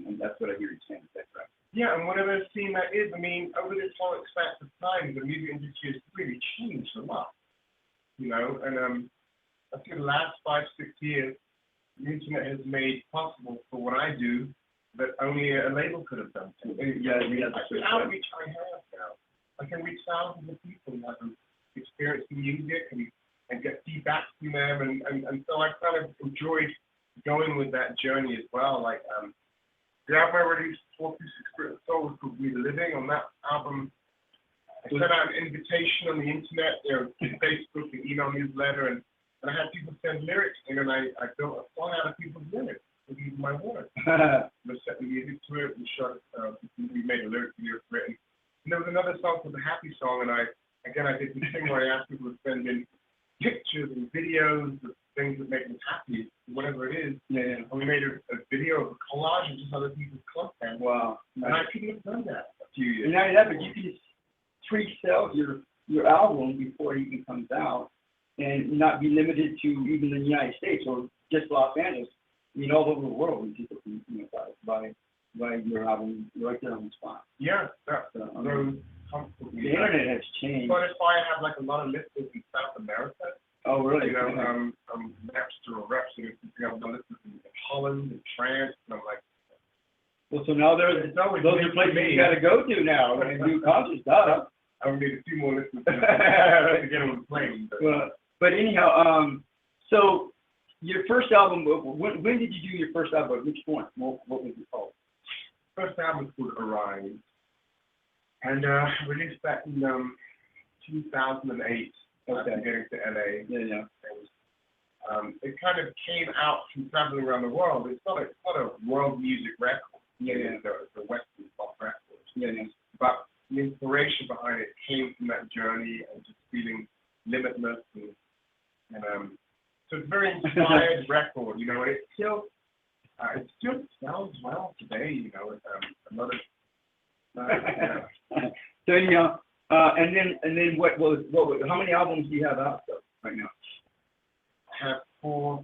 and that's what I hear you saying. That's right. Yeah, and whatever scene that is, I mean, over this whole expanse of time, the music industry has really changed a lot. You know, and I think the last 5-6 years, the internet has made possible for what I do that only a label could have done. The outreach I have now, I can reach thousands of people and have them experience the music and get feedback from them, and so I kind of enjoyed going with that journey as well. Like the album I released, 426 Spirit and Soul, was called We the Living. On that album, I sent out an invitation on the internet, Facebook and email newsletter, and I had people send lyrics in, and I built a song out of people's lyrics with my words. We set the music to it, we shot it, we made a lyric video for it. And there was another song called The Happy Song, and I did this thing where I asked people to send in pictures and videos of things that make them happy, whatever it is. Yeah. And we made a video of a collage of just other people's content. Wow. And I couldn't have done that a few years ago. And now but you can pre-sell your album before it even comes out, and not be limited to even the United States or just Los Angeles. I mean, all over the world, people can buy your album right there on the spot. Yeah, that's very comfortable. The internet has changed. Spotify, I have like a lot of listeners in South America. Oh, really? You know, Napster or Rhapsody, I have listeners in Holland and France, and I'm like, well, so now those are places you got to go to now and do concerts. I would need a few more listeners to get on the plane. But anyhow, so your first album, when did you do your first album? Which one? What was it called? First album was called Arise, and released that in 2008. Okay. After getting to LA. Yeah. It kind of came out from traveling around the world. It's not a world music record. It's a Western pop record. Yeah. But the inspiration behind it came from that journey and just feeling limitless and so it's a very inspired record, you know, and it still sounds well today, you know, it's another So anyhow, and then what how many albums do you have out right now? I have four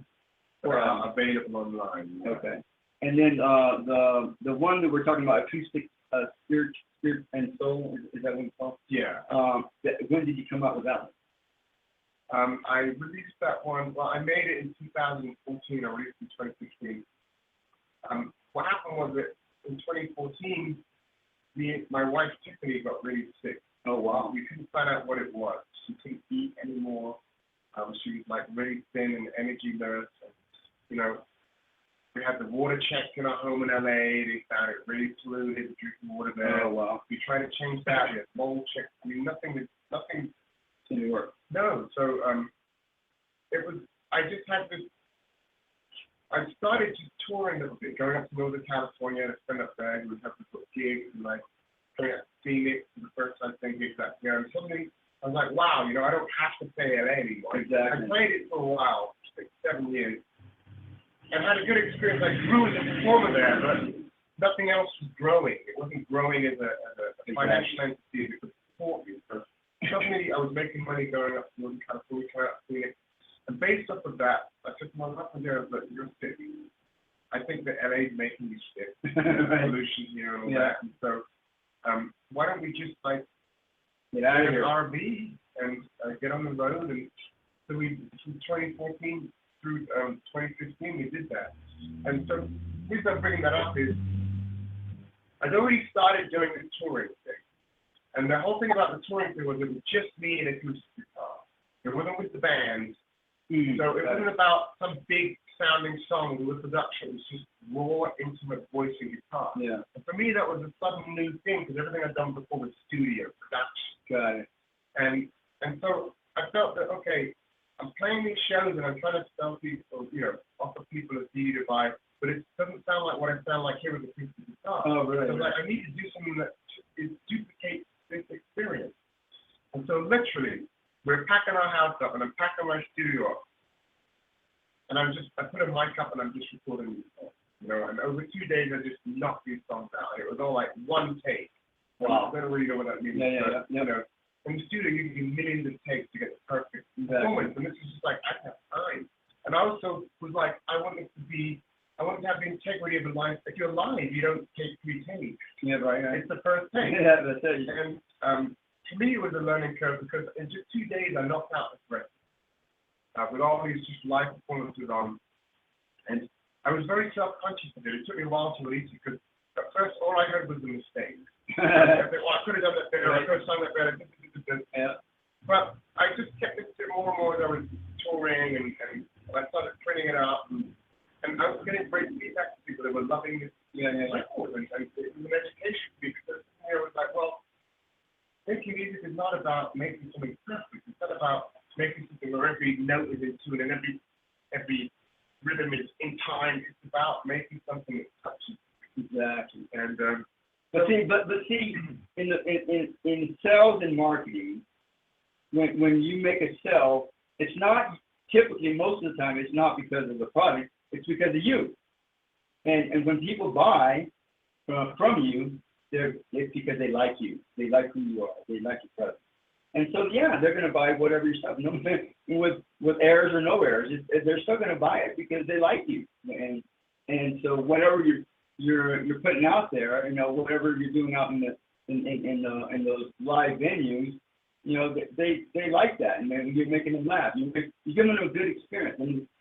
available online. Yeah. Okay. And then the one that we're talking about, Acoustic, Spirit and Soul, is that what it's called? Yeah. When did you come out with that one? I released that one. Well, I made it in 2014. I released it in 2016. What happened was that in 2014, my wife Tiffany got really sick. Oh wow! We couldn't find out what it was. She couldn't eat anymore. She was like really thin and energyless. And, you know, we had the water checked in our home in LA. They found it really polluted, drinking water there. Oh wow! We tried to change that. We had mold checks. I mean, nothing didn't work. No. So it was. I just had this. I started just touring a little bit, going up to Northern California to spend up there. We would have to put gigs and like going out to Phoenix for the first time, thing gigs out there. And suddenly I was like, wow, you know, I don't have to stay LA anymore. Exactly. I played it for a while, 6-7 years, and had a good experience. I grew as a performer there, but nothing else was growing. It wasn't growing as a financial entity that could support me. So suddenly I was making money going up to Northern California, going out to Phoenix. And based off of that, I took my wife and there, but you're sick. I think that LA is making you sick. There's pollution here and all that. And so why don't we just like get out of an here, RV and get on the road? And so we, from 2014 through 2015, we did that. And so the reason I'm bringing that up is I'd already started doing the touring thing. And the whole thing about the touring thing was it was just me and acoustic guitar. It wasn't with the band. So it wasn't about some big sounding song with production. It was just raw, intimate voice and guitar. Yeah. And for me, that was a sudden new thing because everything I'd done before was studio production. Got it. And so I felt that okay, I'm playing these shows and I'm trying to sell people, you know, offer people a CD to buy, but it doesn't sound like what I sound like here with the acoustic guitar. Oh, really? So I was like, I need to do something that duplicates this experience. And so literally, we're packing our house up, and I'm packing my studio up. And and I put a mic up and I'm just recording these songs, you know, and over 2 days I just knocked these songs out. It was all like one take. Wow. I don't really know what that means. But, you know, in the studio you can do millions of takes to get the perfect performance, and this is just like, I didn't have time. And I also was like, I wanted to have the integrity of the line. If you're live, you don't take 3 takes. Yeah, right. It's the first take. Yeah, that's it. And for me, it was a learning curve because in just 2 days, I knocked out the rest. With all these just live performances on. And I was very self-conscious of it. It took me a while to release it because at first, all I heard was the mistake. I could have done that better. I could have sung that better. Yeah. But I just kept it more and more as I was touring and I started printing it out. And I was getting great feedback from people that were loving this record. And it was an education for me because I was like, well, making music is not about making something perfect. It's not about making something where every note is in tune and every rhythm is in time. It's about making something that touches. Exactly. And but see, in sales and marketing, when you make a sale, it's not typically, most of the time, it's not because of the product. It's because of you. And when people buy from you, it's because they like you. They like who you are. They like your product. And so, yeah, they're going to buy whatever you sell. No, with errors or no errors, they're still going to buy it because they like you. And so whatever you're putting out there, you know, whatever you're doing out in those live venues, you know, they like that, and then you're making them laugh. You're giving them a good experience,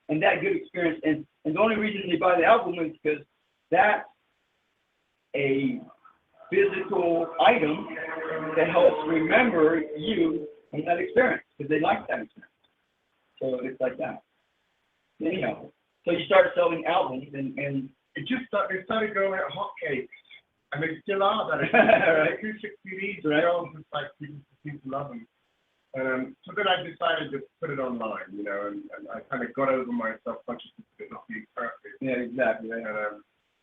and that good experience, and the only reason they buy the album is because that's a physical item that helps remember you and that experience, because they like that experience. So it's like that. Anyhow, so you start selling albums, and it just they started going at hotcakes, and they still are. That right. Acoustic CDs, right. It's like people seem to love them. And so then I decided to put it online, you know, and I kind of got over my self-consciousness of it not being perfect. Yeah, exactly.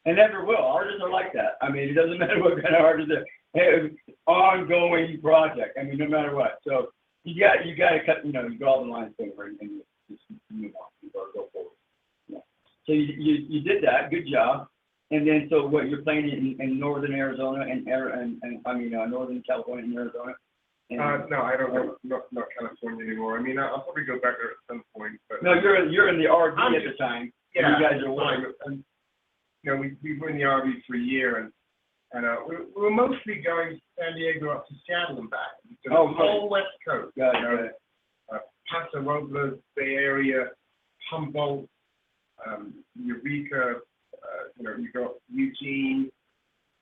And never will. Artists are like that. I mean, it doesn't matter what kind of artist they're. Ongoing project. I mean, no matter what. So you got to cut. You know, you draw the lines over and just move on. You go forward. Yeah. So you did that. Good job. And then so what you're playing in northern Arizona and northern California and Arizona. No, I don't know. Not California anymore. I mean, I'll probably go back there at some point. But no, you're in the RV at the time. Yeah. You guys are working. And, you know, we were in the RV for a year, and we were mostly going San Diego up to Seattle and back. So the whole West Coast. Got it. Paso Robles, Bay Area, Humboldt, Eureka. You know, you got Eugene,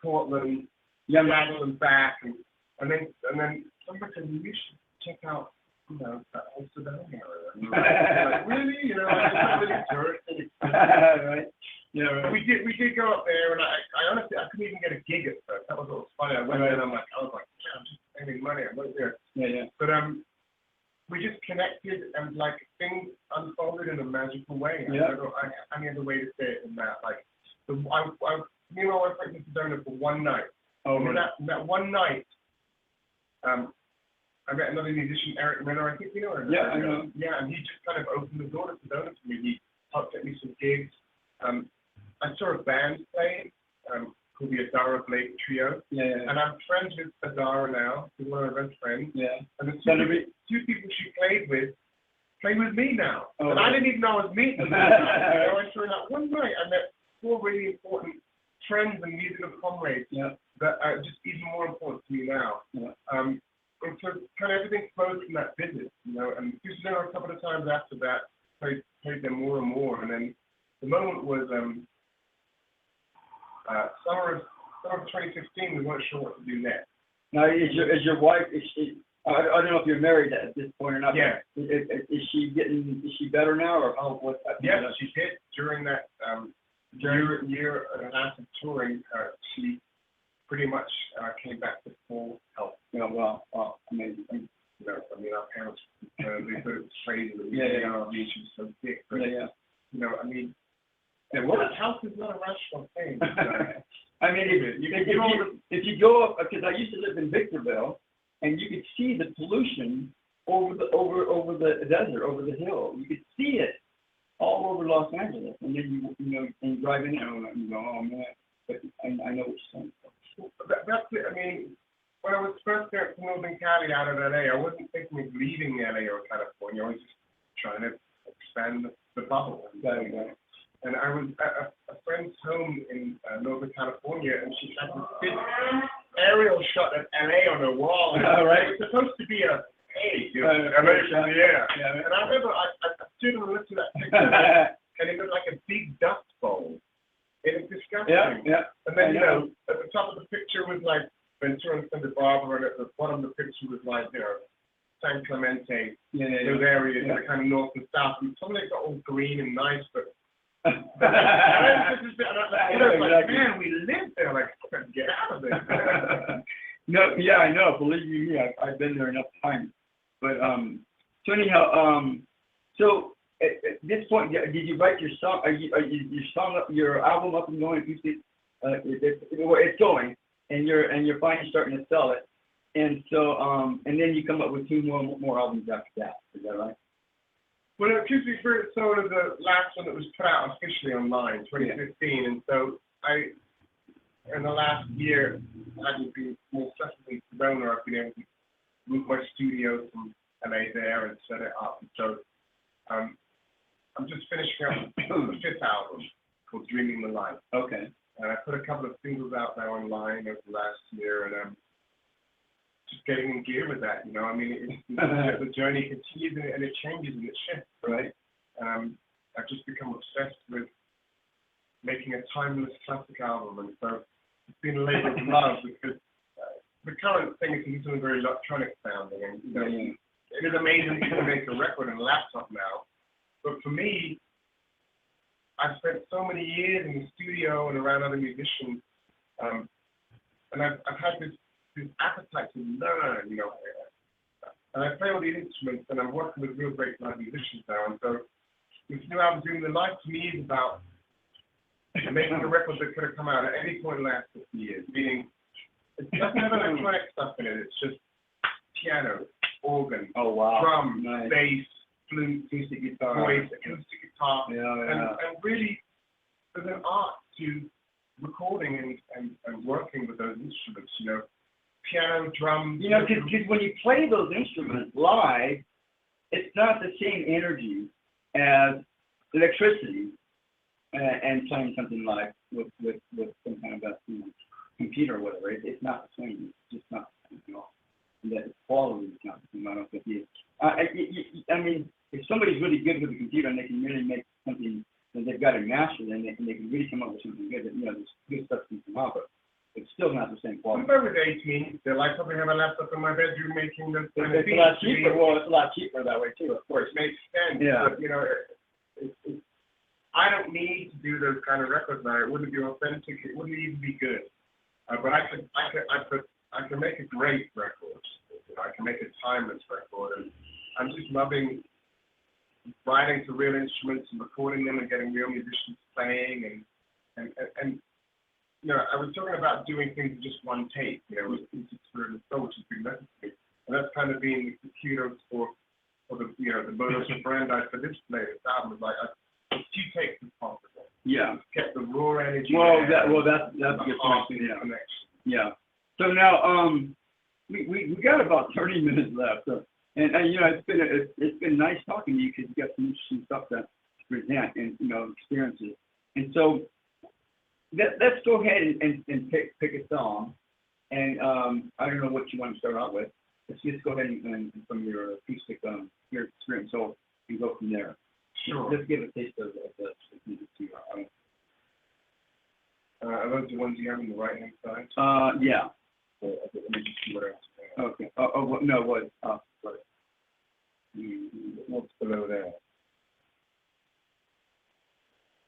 Portland, Seattle and back, and then somebody said, you should check out, you know, that Amsterdam area. And like, really? You know, it's not really touristic. Right. Yeah, right. We did go up there, and I honestly, I couldn't even get a gig at first. That was what was funny. I went there, and I was like, yeah, I'm just spending money. I'm not there. Yeah. But we just connected, and like things unfolded in a magical way. Yeah. I don't know any other way to say it than that. Like, me and my wife went to Sedona for one night. Oh, and really? that one night, I met another musician, Eric Miller. I think you know him. Yeah, I know. Yeah, and he just kind of opened the door to Sedona to me. He helped get me some gigs. I saw a band playing called the Adara Blake Trio. Yeah. And I'm friends with Adara now. She's one of my best friends. Yeah. And the two people she played with me now. Oh, and I didn't even know I was meeting them. I went through that one night. I met 4 really important friends and musical comrades that are just even more important to me now. Yeah. And so kind of everything flowed from that business, you know, and just there a couple of times after that, played them more and more. And then the moment was summer of 2015, we weren't sure what to do next. Now, is your wife, I don't know if you're married at this point or not. Yeah. Is she better now, or what's happening? Yes, she did. During that year and a half of touring, she pretty much came back to full health. Yeah, wow, amazing. You know, I mean, our parents, they thought it was crazy that she was so sick. But, you know, I mean, health is not a rational thing. I mean, if you go up, because I used to live in Victorville, and you could see the pollution over the desert, over the hill. You could see it. all over Los Angeles, and then and you drive in there and you go, oh man, but I know what you're saying. That's it. I mean, when I was first there to Northern Cali out of LA, I wasn't thinking of leaving LA or California. I was just trying to expand the bubble. And I was at a friend's home in Northern California, and she had this big aerial shot of LA on her wall. And Right. It was supposed to be a LA from the air. Yeah. And I remember I stood and looked at that picture, and it looked like a big dust bowl. It was disgusting. Yeah. And then, at the top of the picture was like Ventura and Santa Barbara, and at the bottom of the picture was like, San Clemente, those areas, the kind of north and south. And some of it got all green and nice, but and I was like, man, we lived there. Like, get out of there. No, yeah, I know. Believe you me, I've been there enough times. But so anyhow, so at this point, did you write your song? Are your album up and going? It's going, and you're finally starting to sell it. And so, and then you come up with 2 more albums after that. Is that right? Well, Acoustic is sort of the last one that was put out officially online, 2015. And so in the last year, I have been more successfully thrown, or I've been able to move my studio from LA there and set it up. And so I'm just finishing up the 5th album called Dreaming the Light. Okay. And I put a couple of singles out there online over the last year, and just getting in gear with that, I mean, the journey continues and it changes and it shifts, right? I've just become obsessed with making a timeless classic album, and so it's been a labor of love because the current thing is something very electronic sounding, and it is amazing to make a record on a laptop now, but for me, I've spent so many years in the studio and around other musicians, and I've had this appetite to learn, and I play all these instruments, and I'm working with real great live musicians now, and so this new album, Dreaming the Light, to me is about making a record that could have come out at any point in the last 50 years, meaning it doesn't have electronic stuff in it, it's just piano, organ, drum, bass, flute, acoustic guitar, voice, acoustic guitar, and really there's an art to recording and working with those instruments, piano, drum. Because when you play those instruments live, it's not the same energy as electricity and playing something live with some kind of a computer or whatever. It's not the same. It's just not the same at all. And that quality is not the same. I don't think I mean, if somebody's really good with a computer and they can really make something that they've got it mastered, and they can really come up with something good, this good stuff can come out, but it's still not the same quality. If I was 18, still, I probably have a laptop in my bedroom making the. It's a lot cheaper. Well, it's a lot cheaper that way too, of course. It makes sense. Yeah. But, I don't need to do those kind of records now. It wouldn't be authentic. It wouldn't even be good. But I can make a great record. I can make a timeless record, and I'm just loving writing to real instruments and recording them and getting real musicians playing and I was talking about doing things in just one take, with sort of the soul, which has been necessary, and that's kind of been the kudos for the the modus operandi for this latest album. Is like a few takes as possible. Yeah. Get the raw energy. That's a good point. Connection. Yeah. So now we got about 30 minutes left. So, and it's been nice talking to you because you got some interesting stuff to present and experiences. And so let's go ahead and pick a song. And I don't know what you want to start out with. Let's just go ahead and from your acoustic your experience, so and go from there. Sure. Let's give a taste of the are those the ones you have on the right hand side? Yeah. So, let me just see what else. Okay. What's below there?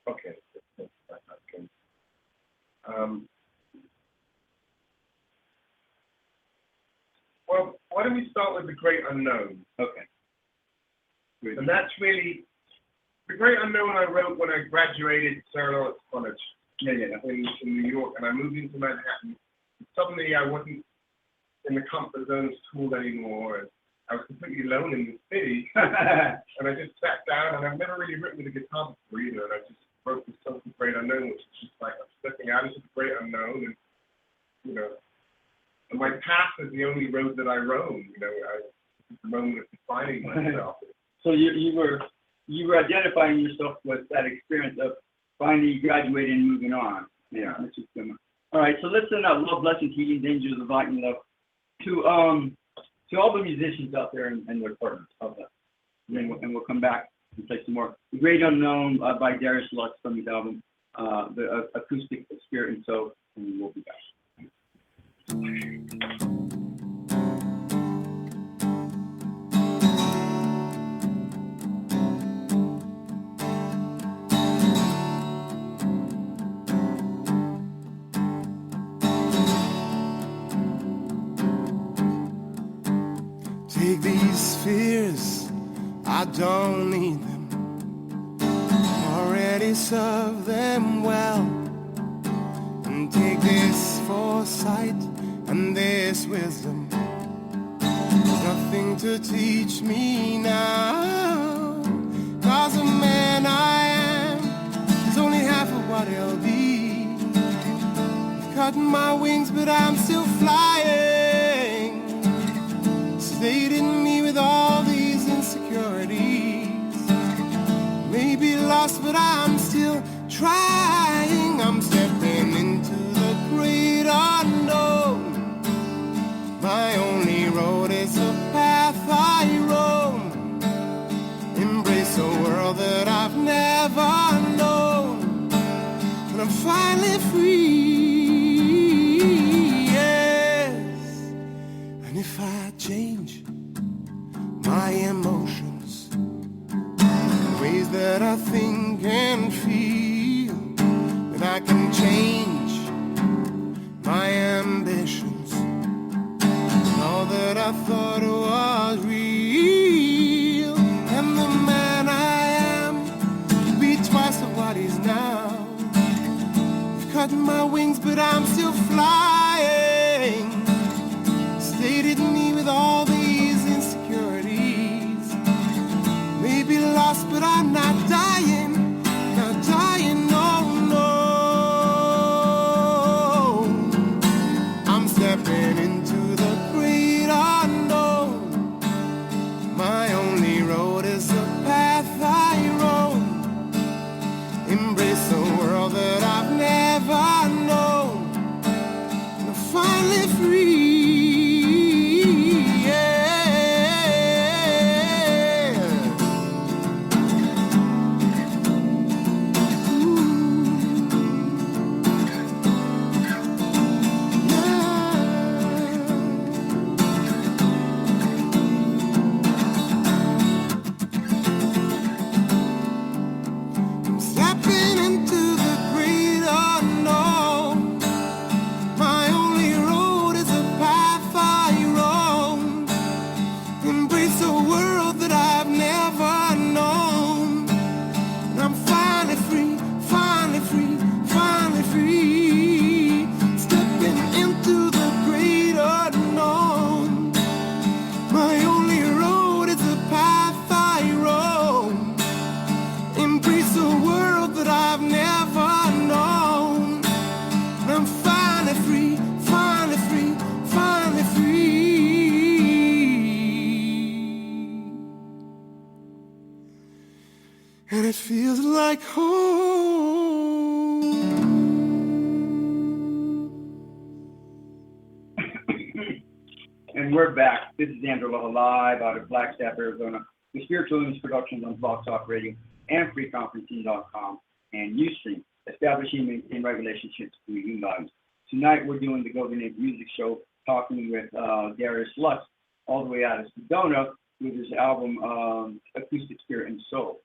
Okay. Well, why don't we start with The Great Unknown? Okay. Good. And that's really The Great Unknown I wrote when I graduated Sarah Lawrence College in New York, and I moved into Manhattan. Suddenly I wasn't in the comfort zone of school anymore, and I was completely alone in the city, and I just sat down, and I've never really written with a guitar before either, and I just wrote this song, The Great Unknown, which is just like I'm stepping out into the great unknown, and, you know, and my path is the only road that I roam, you know, it's the moment of defining myself. So you were identifying yourself with that experience of finally graduating and moving on. Yeah, that's just good. All right, so let's send out love, blessings, healing, dangers of light and love to all the musicians out there and their partners of that. And we'll come back and play some more. The Great Unknown by Darius Lux from his album, the Acoustic, Spirit and Soul, and we'll be back. Take these fears, I don't need them. Already serve them well. And take this foresight and this wisdom. There's nothing to teach me now. 'Cause the man I am is only half of what I'll be. Cutting my wings, but I'm still flying. Sedating me with all these insecurities. Maybe lost, but I'm still trying. I'm stepping into the great unknown. My only road is the path I roam. Embrace a world that I've never known. And I'm finally free, yes. And if I change my emotions, ways that I think and feel, then I can change my ambitions. All that I thought was real, and the man I am will be twice of what he's now. I've cut my wings, but I'm still flying. Stated me with all these insecurities. Maybe lost, but I'm not dying. Not dying, no, no. I'm stepping into the great unknown. My only road is the path I roam. Embrace a world that I've never known. And I'm finally free. And it feels like home. And we're back. This is Aloha live out of Flagstaff, Arizona, with Spiritual News Productions on Blog Talk Radio and freeconferencing.com and Ustream, establishing and maintaining right relationships through you lives. Tonight we're doing the Golden Age Music Show, talking with Darius Lux, all the way out of Sedona, with his album Acoustic, Spirit and Soul.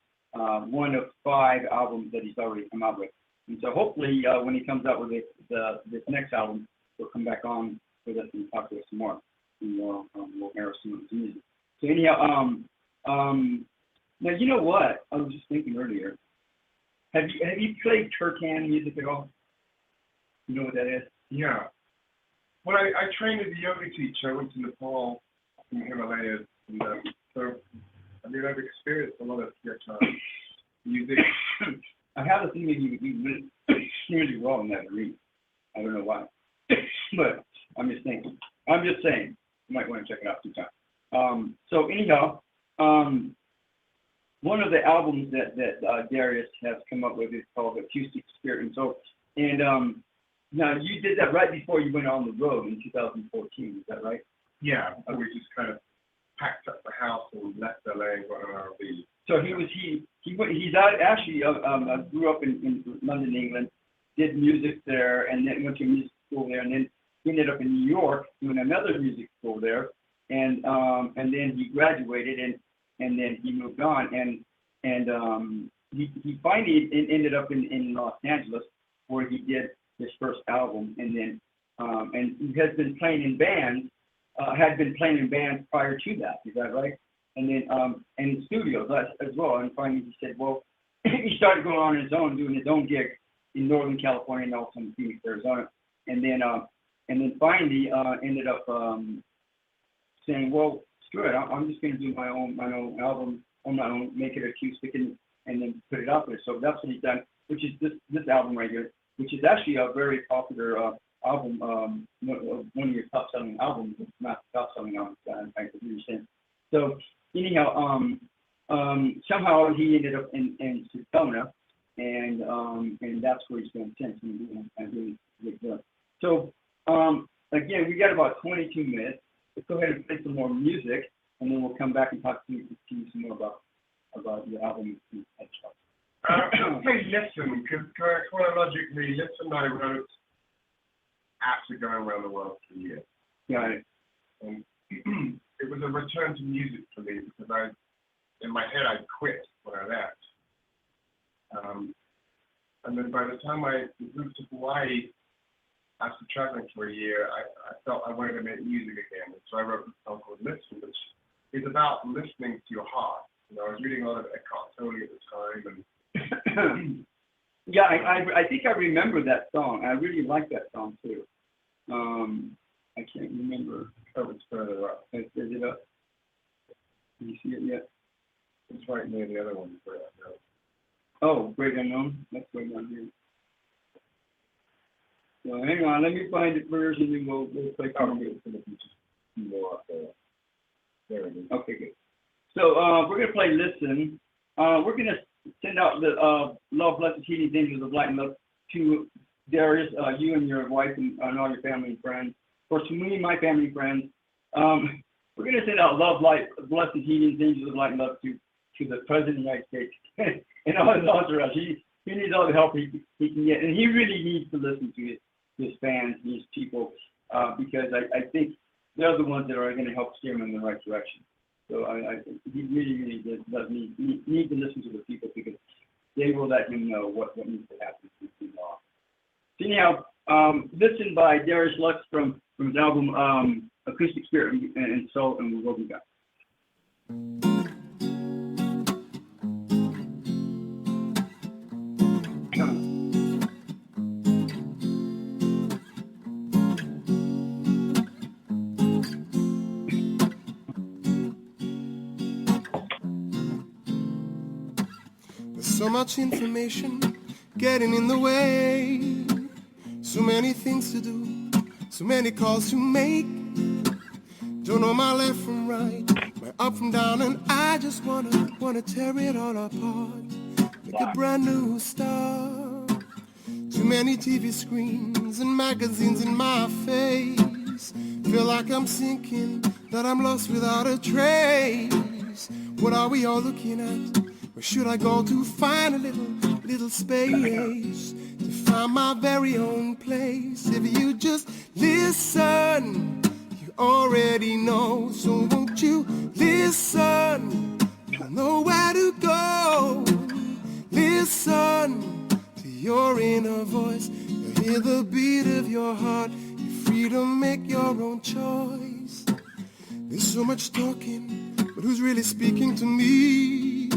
One of 5 albums that he's already come out with. And so hopefully when he comes out with this next album, he'll come back on with us and talk to us some more. And we'll air some of his music. So anyhow, now you know what? I was just thinking earlier. Have you played Turkan music at all? You know what that is? Yeah. Well, I trained as a yoga teacher. I went to Nepal in the Himalayas And so, I mean, I've experienced a lot of music. I have a feeling he went really well in that arena. I don't know why, but I'm just saying. You might want to check it out sometime. So anyhow, one of the albums that Darius has come up with is called Acoustic, Spirit and Soul. And now you did that right before you went on the road in 2014. Is that right? Yeah. We just kind of packed up the house and left LA and got an R&B. So he's actually grew up in London, England, did music there, and then went to music school there, and then he ended up in New York doing another music school there, and then he graduated, and then he moved on, and he finally ended up in Los Angeles, where he did his first album, and then and he has been playing in bands, had been playing in bands prior to that. Is that right? And then and in studios as well. And finally he said, well, he started going on his own, doing his own gig in Northern California and also in Phoenix, Arizona. And then finally ended up saying, well, screw it, I'm just going to do my own album on my own, make it acoustic, and then put it out there. So that's what he's done, which is this album right here, which is actually a very popular album, one of your top-selling albums, not top-selling albums, I understand. So anyhow, somehow he ended up in Sedona, and that's where he's going since. So again, we got about 22 minutes. Let's go ahead and play some more music, and then we'll come back and talk to you some more about your album and stuff. I'll play Listen, because chronologically, Listen I wrote after going around the world for a year. Got it. And it was a return to music for me, because in my head, I quit when I left. And then by the time I moved to Hawaii, after traveling for a year, I felt I wanted to make music again. And so I wrote a song called Listen, which is about listening to your heart. I was reading a lot of Eckhart Tolle at the time. And yeah, I think I remember that song. I really like that song, too. I can't remember. Oh, it's further up. Is it up? Can you see it yet? It's right near the other one. Oh, Great Unknown. That's way down here. So hang on, let me find it first, and then we'll play some more up there. There it is. Okay, good. So we're going to play Listen. We're going to send out the Love, Blessed, Healing, Angels of Light and Love to Darius, you and your wife and all your family and friends. Of course, to me and my family and friends. We're going to send out Love, Light, Blessed, Healing, Angels of Light and Love to the President of the United States and all his entourage. He needs all the help he can get, and he really needs to listen to his fans, his people, because I think they're the ones that are going to help steer him in the right direction. So I think he really does need to listen to the people, because they will let him know what needs to happen to him. So anyhow, Listen by Darius Lux from his album Acoustic, Spirit and Soul, and we'll be back. So much information getting in the way, so many things to do, so many calls to make. Don't know my left from right, my up from down, and I just wanna tear it all apart, make a brand new start. Too many TV screens and magazines in my face, feel like I'm sinking, that I'm lost without a trace. What are we all looking at? Where should I go to find a little space, to find my very own place? If you just listen, you already know. So won't you listen? You'll know where to go. Listen to your inner voice. You'll hear the beat of your heart. You're free to make your own choice. There's so much talking, but who's really speaking to me?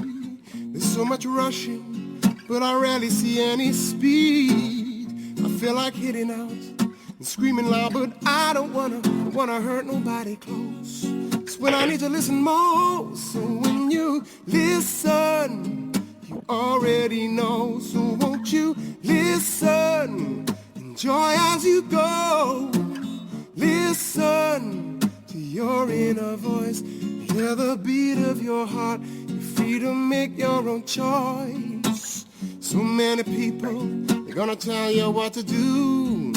There's so much rushing, but I rarely see any speed. I feel like hitting out and screaming loud, but I don't wanna hurt nobody close. Just when I need to listen more. So when you listen, you already know. So won't you listen? Enjoy as you go. Listen to your inner voice. Hear the beat of your heart. You're free to make your own choice. So many people, they're gonna tell you what to do.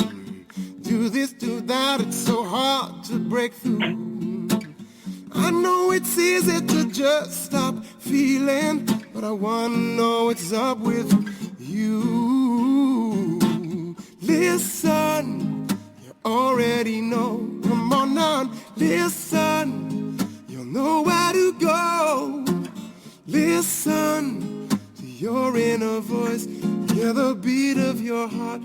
Do this, do that, it's so hard to break through. I know it's easy to just stop feeling, but I wanna know what's up with you. Listen, you already know. Come on now, listen, you'll know where to go. Listen to your inner voice, hear the beat of your heart.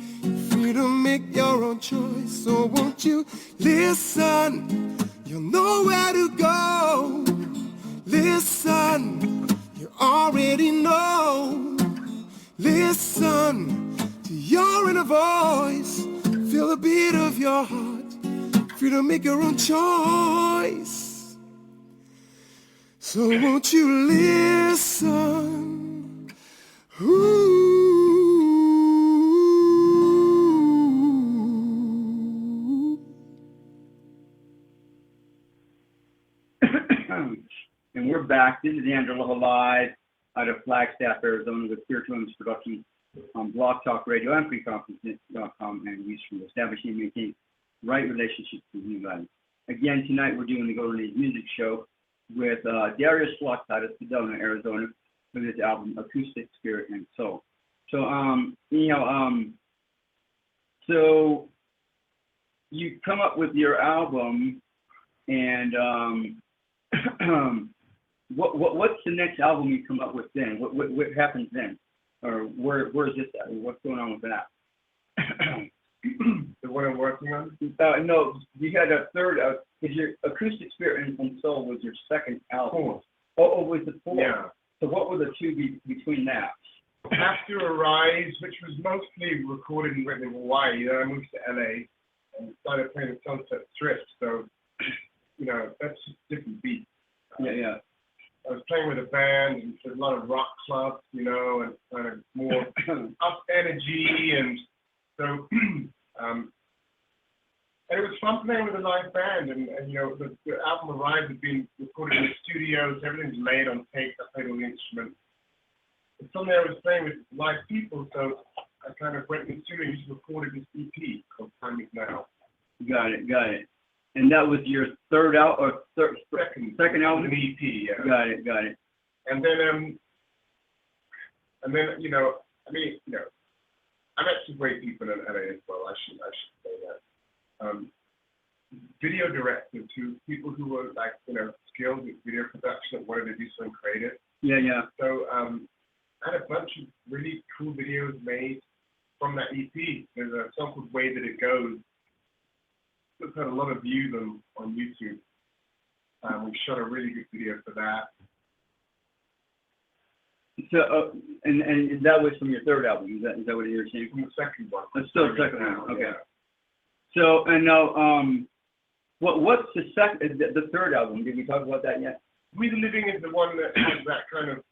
Free to make your own choice. So won't you listen? You'll know where to go. Listen, you already know. Listen to your inner voice. Feel the beat of your heart. Free to make your own choice. So won't you listen? Ooh. And we're back. This is Andrew Aloha live out of Flagstaff, Arizona, with Spiritual Illness Productions on Blog Talk Radio and freeconference.com, and we should establish and maintain right relationships with you guys. Again, tonight we're doing the Golden Age Music Show with Darius Lux out of Sedona, Arizona, with his album Acoustic, Spirit, and Soul. So, so you come up with your album, and what's the next album you come up with then? What happens then? Or where's this at? What's going on with that? The one I'm working on? No, you had a third. Is your Acoustic, Spirit, and Soul was your second album? Fourth. Oh, was the fourth? Yeah. So what were the two between that? After Arise, which was mostly recorded and written in Hawaii, then I moved to LA and started playing the Sunset Strip. So, that's just different beats. Yeah. I was playing with a band, and there's a lot of rock clubs, and kind of more up energy, and so, and it was fun playing with a live band, and the album Arise had been recorded in the studios, everything's laid on tape, I played all the instruments. And suddenly I was playing with live people, so I kind of went in the studio and just recorded this EP called Time Is Now. Got it. And that was your third album, or second album? An EP, yeah. Got it. And then, I met some great people in LA as well. I should say that. Video directors, people who were skilled with video production and wanted to do something creative. Yeah. So I had a bunch of really cool videos made from that EP. There's a song called Way That It Goes. It's had a lot of views on YouTube. We shot a really good video for that. So, and that was from your third album. Is that what you're saying? From the second one. That's still the second one. Okay. Yeah. So, and now, what's the third album? Did we talk about that yet? We the Living is the one that has that kind of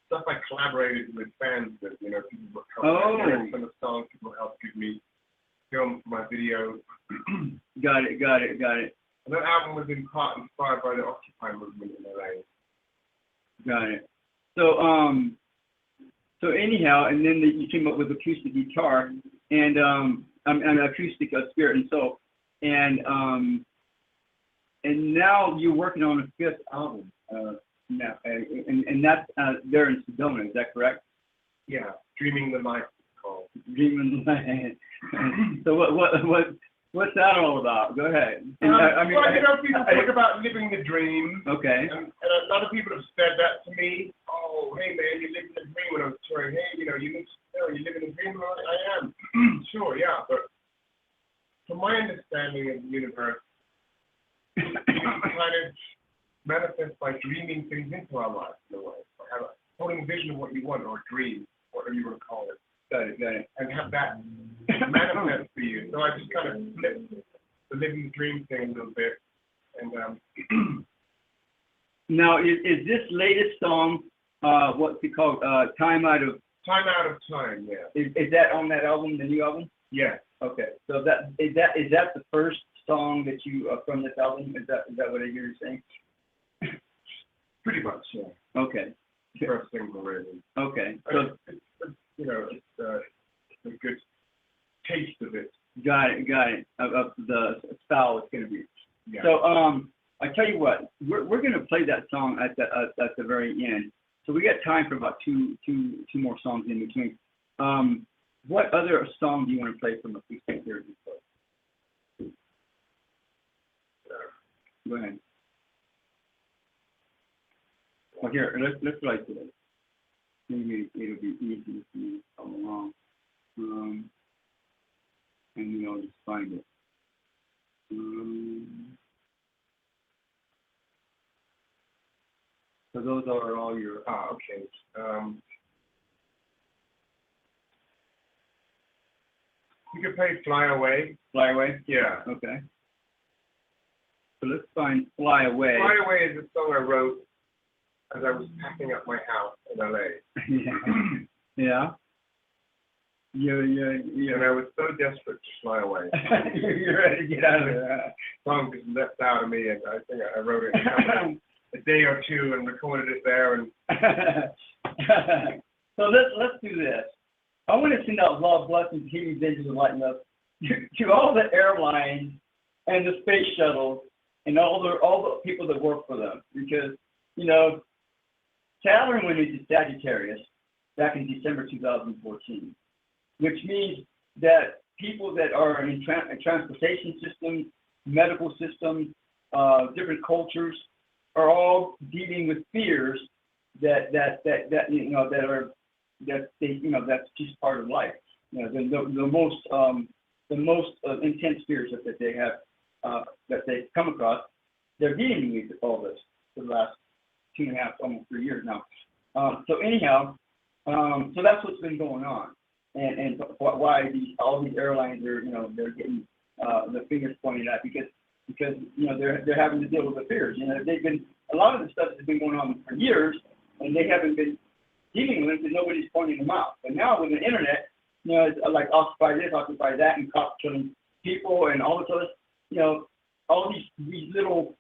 stuff I collaborated with fans with. People help me some of the songs. People help give me film for my videos. Got it. And that album was in part inspired by the Occupy movement in LA. Got it. So anyhow, and then you came up with acoustic guitar and acoustic Spirit and Soul, and now you're working on a fifth album now, and that's there in Sedona. Is that correct? Yeah, Dreaming the Life is called. Dreaming the Life. So what's that all about? Go ahead. People talk about living the dream. Okay. And a lot of people have said that to me. Oh, hey man, you're living the dream when I was touring. Hey, you living the dream. I am. Sure, yeah, but from my understanding of the universe, it kind of manifests by dreaming things into our lives in a way. Holding a vision of what you want, or a dream, whatever you want to call it. Got it. And have that manifest for you. So I just kind of flipped the living the dream thing a little bit. And Now, is this latest song, what's it called? Time Out of Time. Yeah. Is that on that album, the new album? Yeah. Okay. So that is that the first song that you from this album? Is that what I hear you saying? Pretty much. Yeah. Okay. First single, really. Okay. So it's a good taste of it. got it. Of the style it's going to be. Yeah. So I tell you what, we're going to play that song at the very end. So we got time for about two more songs in between. What other song do you want to play from Acoustic here? Go ahead. Well, here, let's write this. Maybe it'll be easy for you to follow along. And I'll just find it. So those are all your. Okay. You could play Fly Away. Fly Away? Yeah. Okay. So let's find Fly Away. Fly Away is a song I wrote as I was packing up my house in LA. Yeah. Yeah. And I was so desperate to fly away. You're ready to get out of there. Song just leapt out of me, and I think I wrote it in a day or two and recorded it there. And so let's do this. I want to send out love, blessings, healing, vengeance, and light love to all the airlines and the space shuttles and all the people that work for them, because Saturn went into Sagittarius back in December 2014, which means that people that are in transportation systems, medical systems, different cultures are all dealing with fears that's just part of life. The most intense fears that they have that they come across, they're dealing with all this for the last 2.5, almost 3 years now. So anyhow, so that's what's been going on, and why all these airlines are they're getting the fingers pointed at because they're having to deal with the fears. They've been a lot of the stuff has been going on for years, and they haven't been dealing with it because nobody's pointing them out. But now with the internet, it's like occupy this, occupy that, and cops killing people and all this other, all these little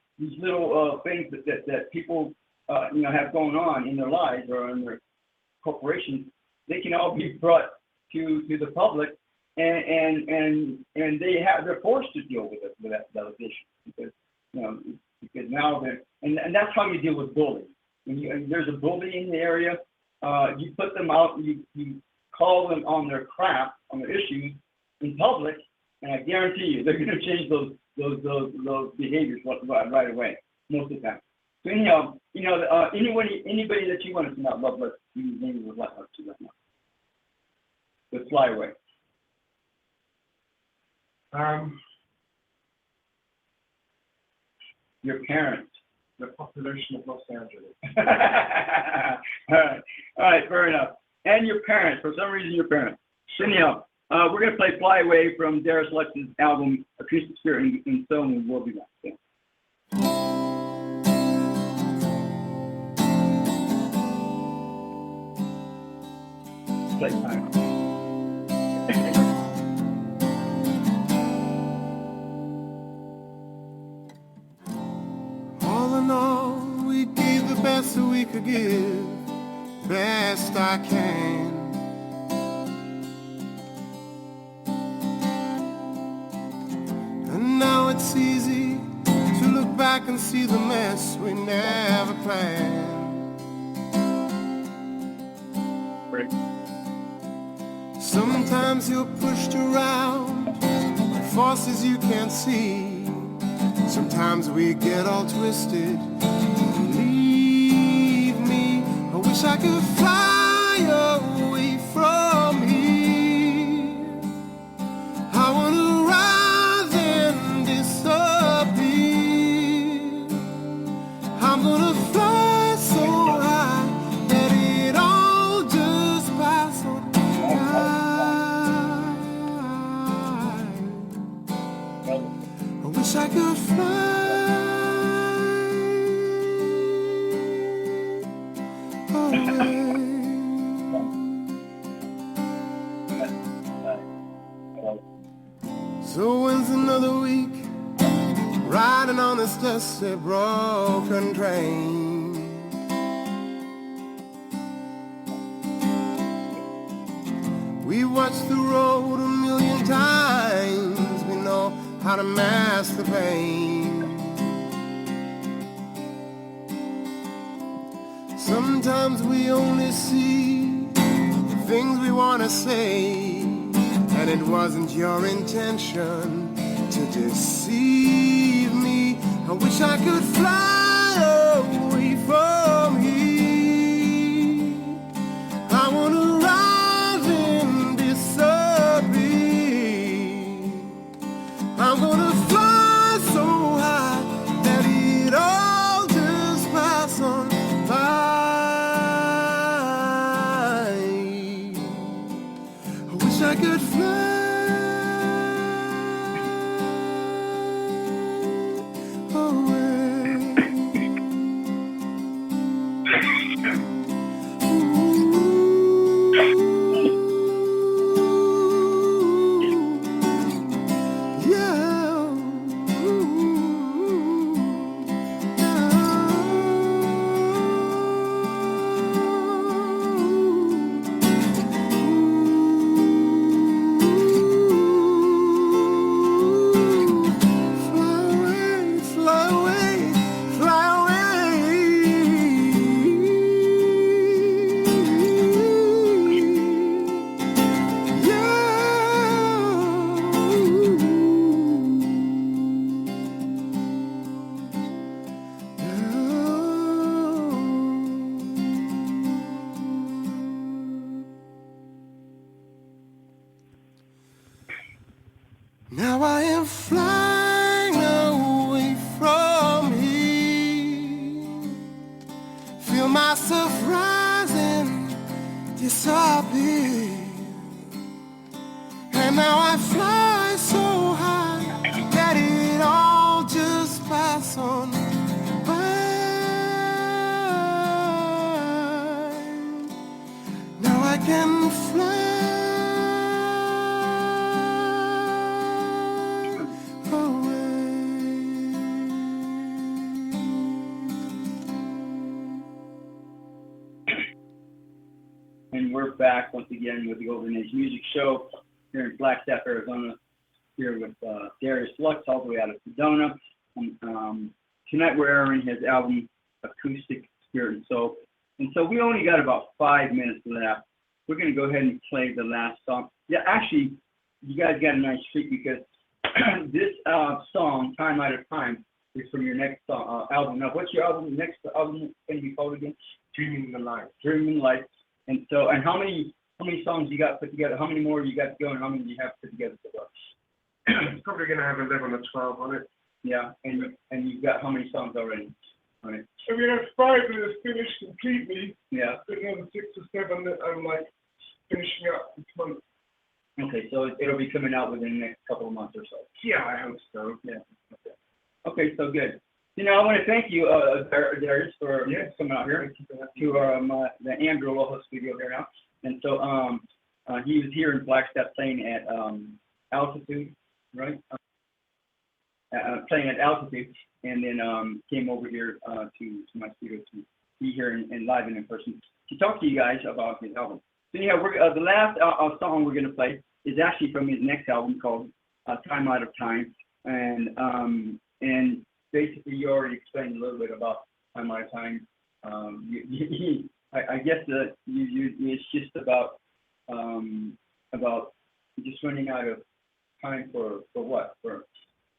things that people have going on in their lives or in their corporations, they can all be brought to the public, and they're forced to deal with those issues because now and that's how you deal with bullying. When there's a bully in the area, you put them out, you call them on their crap, on their issues in public, and I guarantee you they're going to change those behaviors right away most of the time. So anyhow, anybody that you want to send out love letters, you name with love letters to right now. Let's fly away. Your parents. The population of Los Angeles. All right, fair enough. And your parents, for some reason your parents. So anyhow, we're going to play Fly Away from Darius Lux's album, Acoustic Spirit and Soul, and we'll be back. Yeah. Playtime. All in all, we gave the best that we could give, best I can. And now it's easy to look back and see the mess we never planned. Sometimes you're pushed around by forces you can't see. Sometimes we get all twisted. Leave me. I wish I could fly away from here. I wanna rise and disappear. I'm gonna fly so high that it all just pass on by. I wish I could fly So when's another week riding on this dusty broken train? We watched the road a million times. We know how to mask the pain. Sometimes we only see the things we want to say, and it wasn't your intention to deceive me. I wish I could fly away from here. I want to rise and disappear. I'm gonna fly so high that it all just pass on by. I wish I could fly away. Now I am flying away from here. Feel myself rising, disappear. And now I fly so high that it all just pass on by. Now I can fly. And we're back once again with the Golden Age Music Show here in Flagstaff, Arizona, here with Darius Lux, all the way out of Sedona. And tonight we're airing his album, Acoustic, Spirit and Soul. And so we only got about 5 minutes left. We're going to go ahead and play the last song. Yeah, actually, you guys got a nice treat because this song, Time Out of Time, is from your next album. Now, what's your next album going to be called again? Dreaming the Light. Dreaming the Light. And so, and how many songs you got put together? How many more you got to go, and how many do you have put together so far? It's probably going to have 11 or 12 on it. Yeah, and you've got how many songs already on it? I mean, I have 5 that is finished completely. Yeah. There's another 6 or 7 that I'm like finishing up this month. Okay, so it'll be coming out within the next couple of months or so. Yeah, I hope so. Yeah. Okay, so good. You know, I want to thank you, Darius, for coming out here to the Andrew Aloha studio here now. And so he was here in Flagstaff playing at altitude, right? Playing at altitude, and then came over here to my studio to be here and live and in person to talk to you guys about his album. So yeah, the last song we're going to play is actually from his next album called Time Out of Time, and basically, you already explained a little bit about Time Out of Time. I guess that it's just about just running out of time for what? For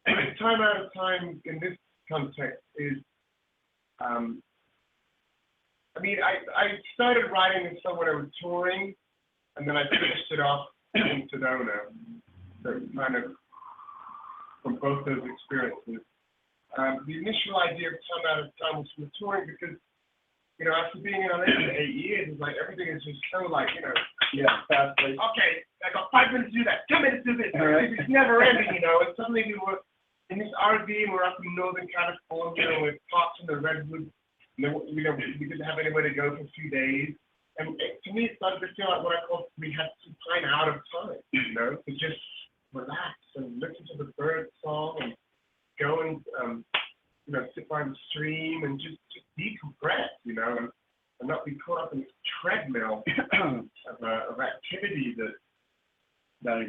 Time Out of Time in this context is, I mean, I started writing this song when I was touring, and then I finished it off in Sedona. So kind of from both those experiences. The initial idea of Time Out of Time was from touring because, you know, after being in LA for 8 years, it's like everything is just so like, you know, fast paced. Okay, I got 5 minutes to do that, 10 minutes to do this. All right. It's never ending, you know. And suddenly we were in this RV and we're up in Northern California and we're parked in the Redwood. You know, we didn't have anywhere to go for a few days. And to me, it started to feel like what I call we had some time out of time, you know, to just relax and listen to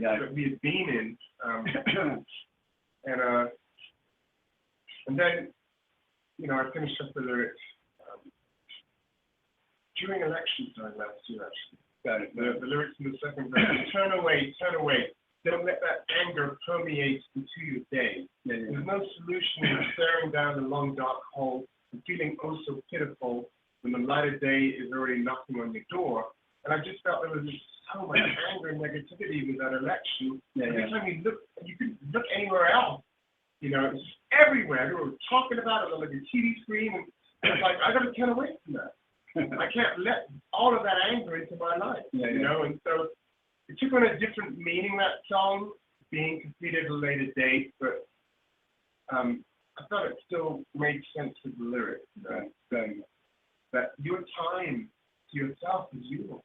that we had been in. And then, you know, I finished up the lyrics during election time last year, actually. The lyrics in the second verse: turn away, turn away. Don't let that anger permeate into your day. There's no solution in staring down a long dark hole and feeling oh so pitiful when the light of day is already knocking on your door. And I just felt there was just so much anger and negativity with that election. Every time you couldn't look anywhere else. You know, it's just everywhere. They were talking about it on like a TV screen, and it's like, I got to turn away from that. I can't let all of that anger into my life, you know, and so it took on a different meaning, that song, being completed at a later date, but I thought it still made sense with the lyrics, that your time to yourself is yours,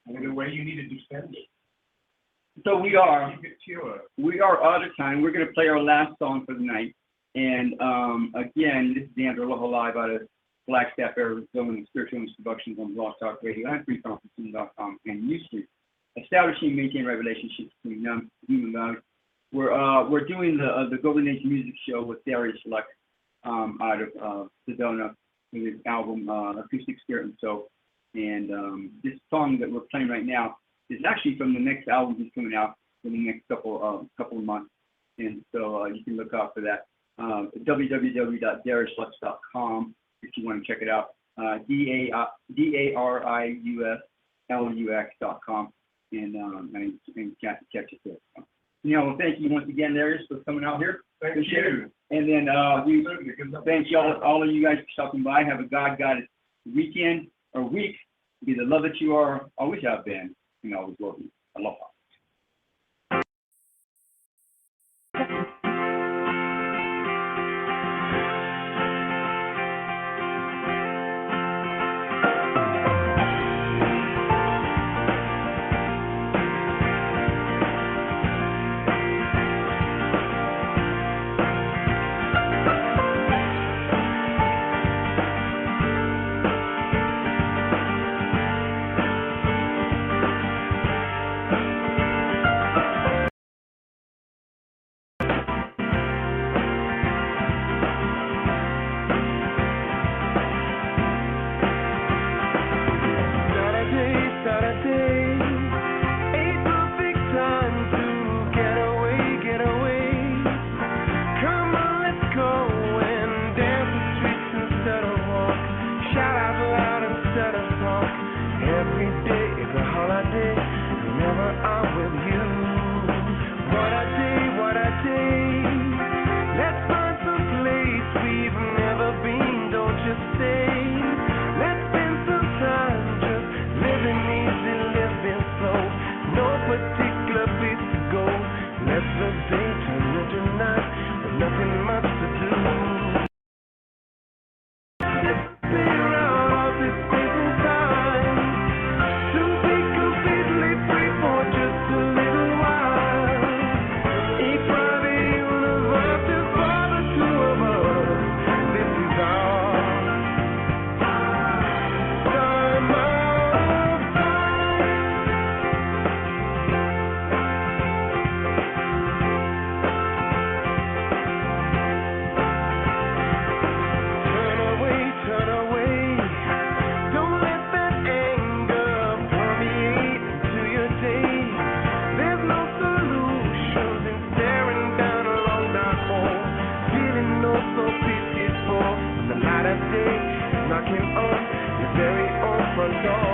and in a way you need to defend it. So we are Keep it pure. We are out of time. We're going to play our last song for the night. And again, this is Andrew Aloha live out of Flagstaff, Arizona, and Spiritual Illness Productions on Blog Talk Radio and freeconferencing.com and Users. Establishing and maintaining right relationships between human values. We're doing the Golden Age Music Show with Darius Lux out of Sedona with his album Acoustic, Spirit and Soul. And this song that we're playing right now is actually from the next album he's coming out in the next couple of months. And so you can look out for that. www.dariuslux.com if you want to check it out. DARIUSLUX.com and catch it there. You know, thank you once again, Darius, for coming out here. Thank you. And then we thank all of you guys for stopping by. Have a God-guided weekend or week. Be the love that you are, always have been, and always will be. Aloha. Knocking on your very own front door.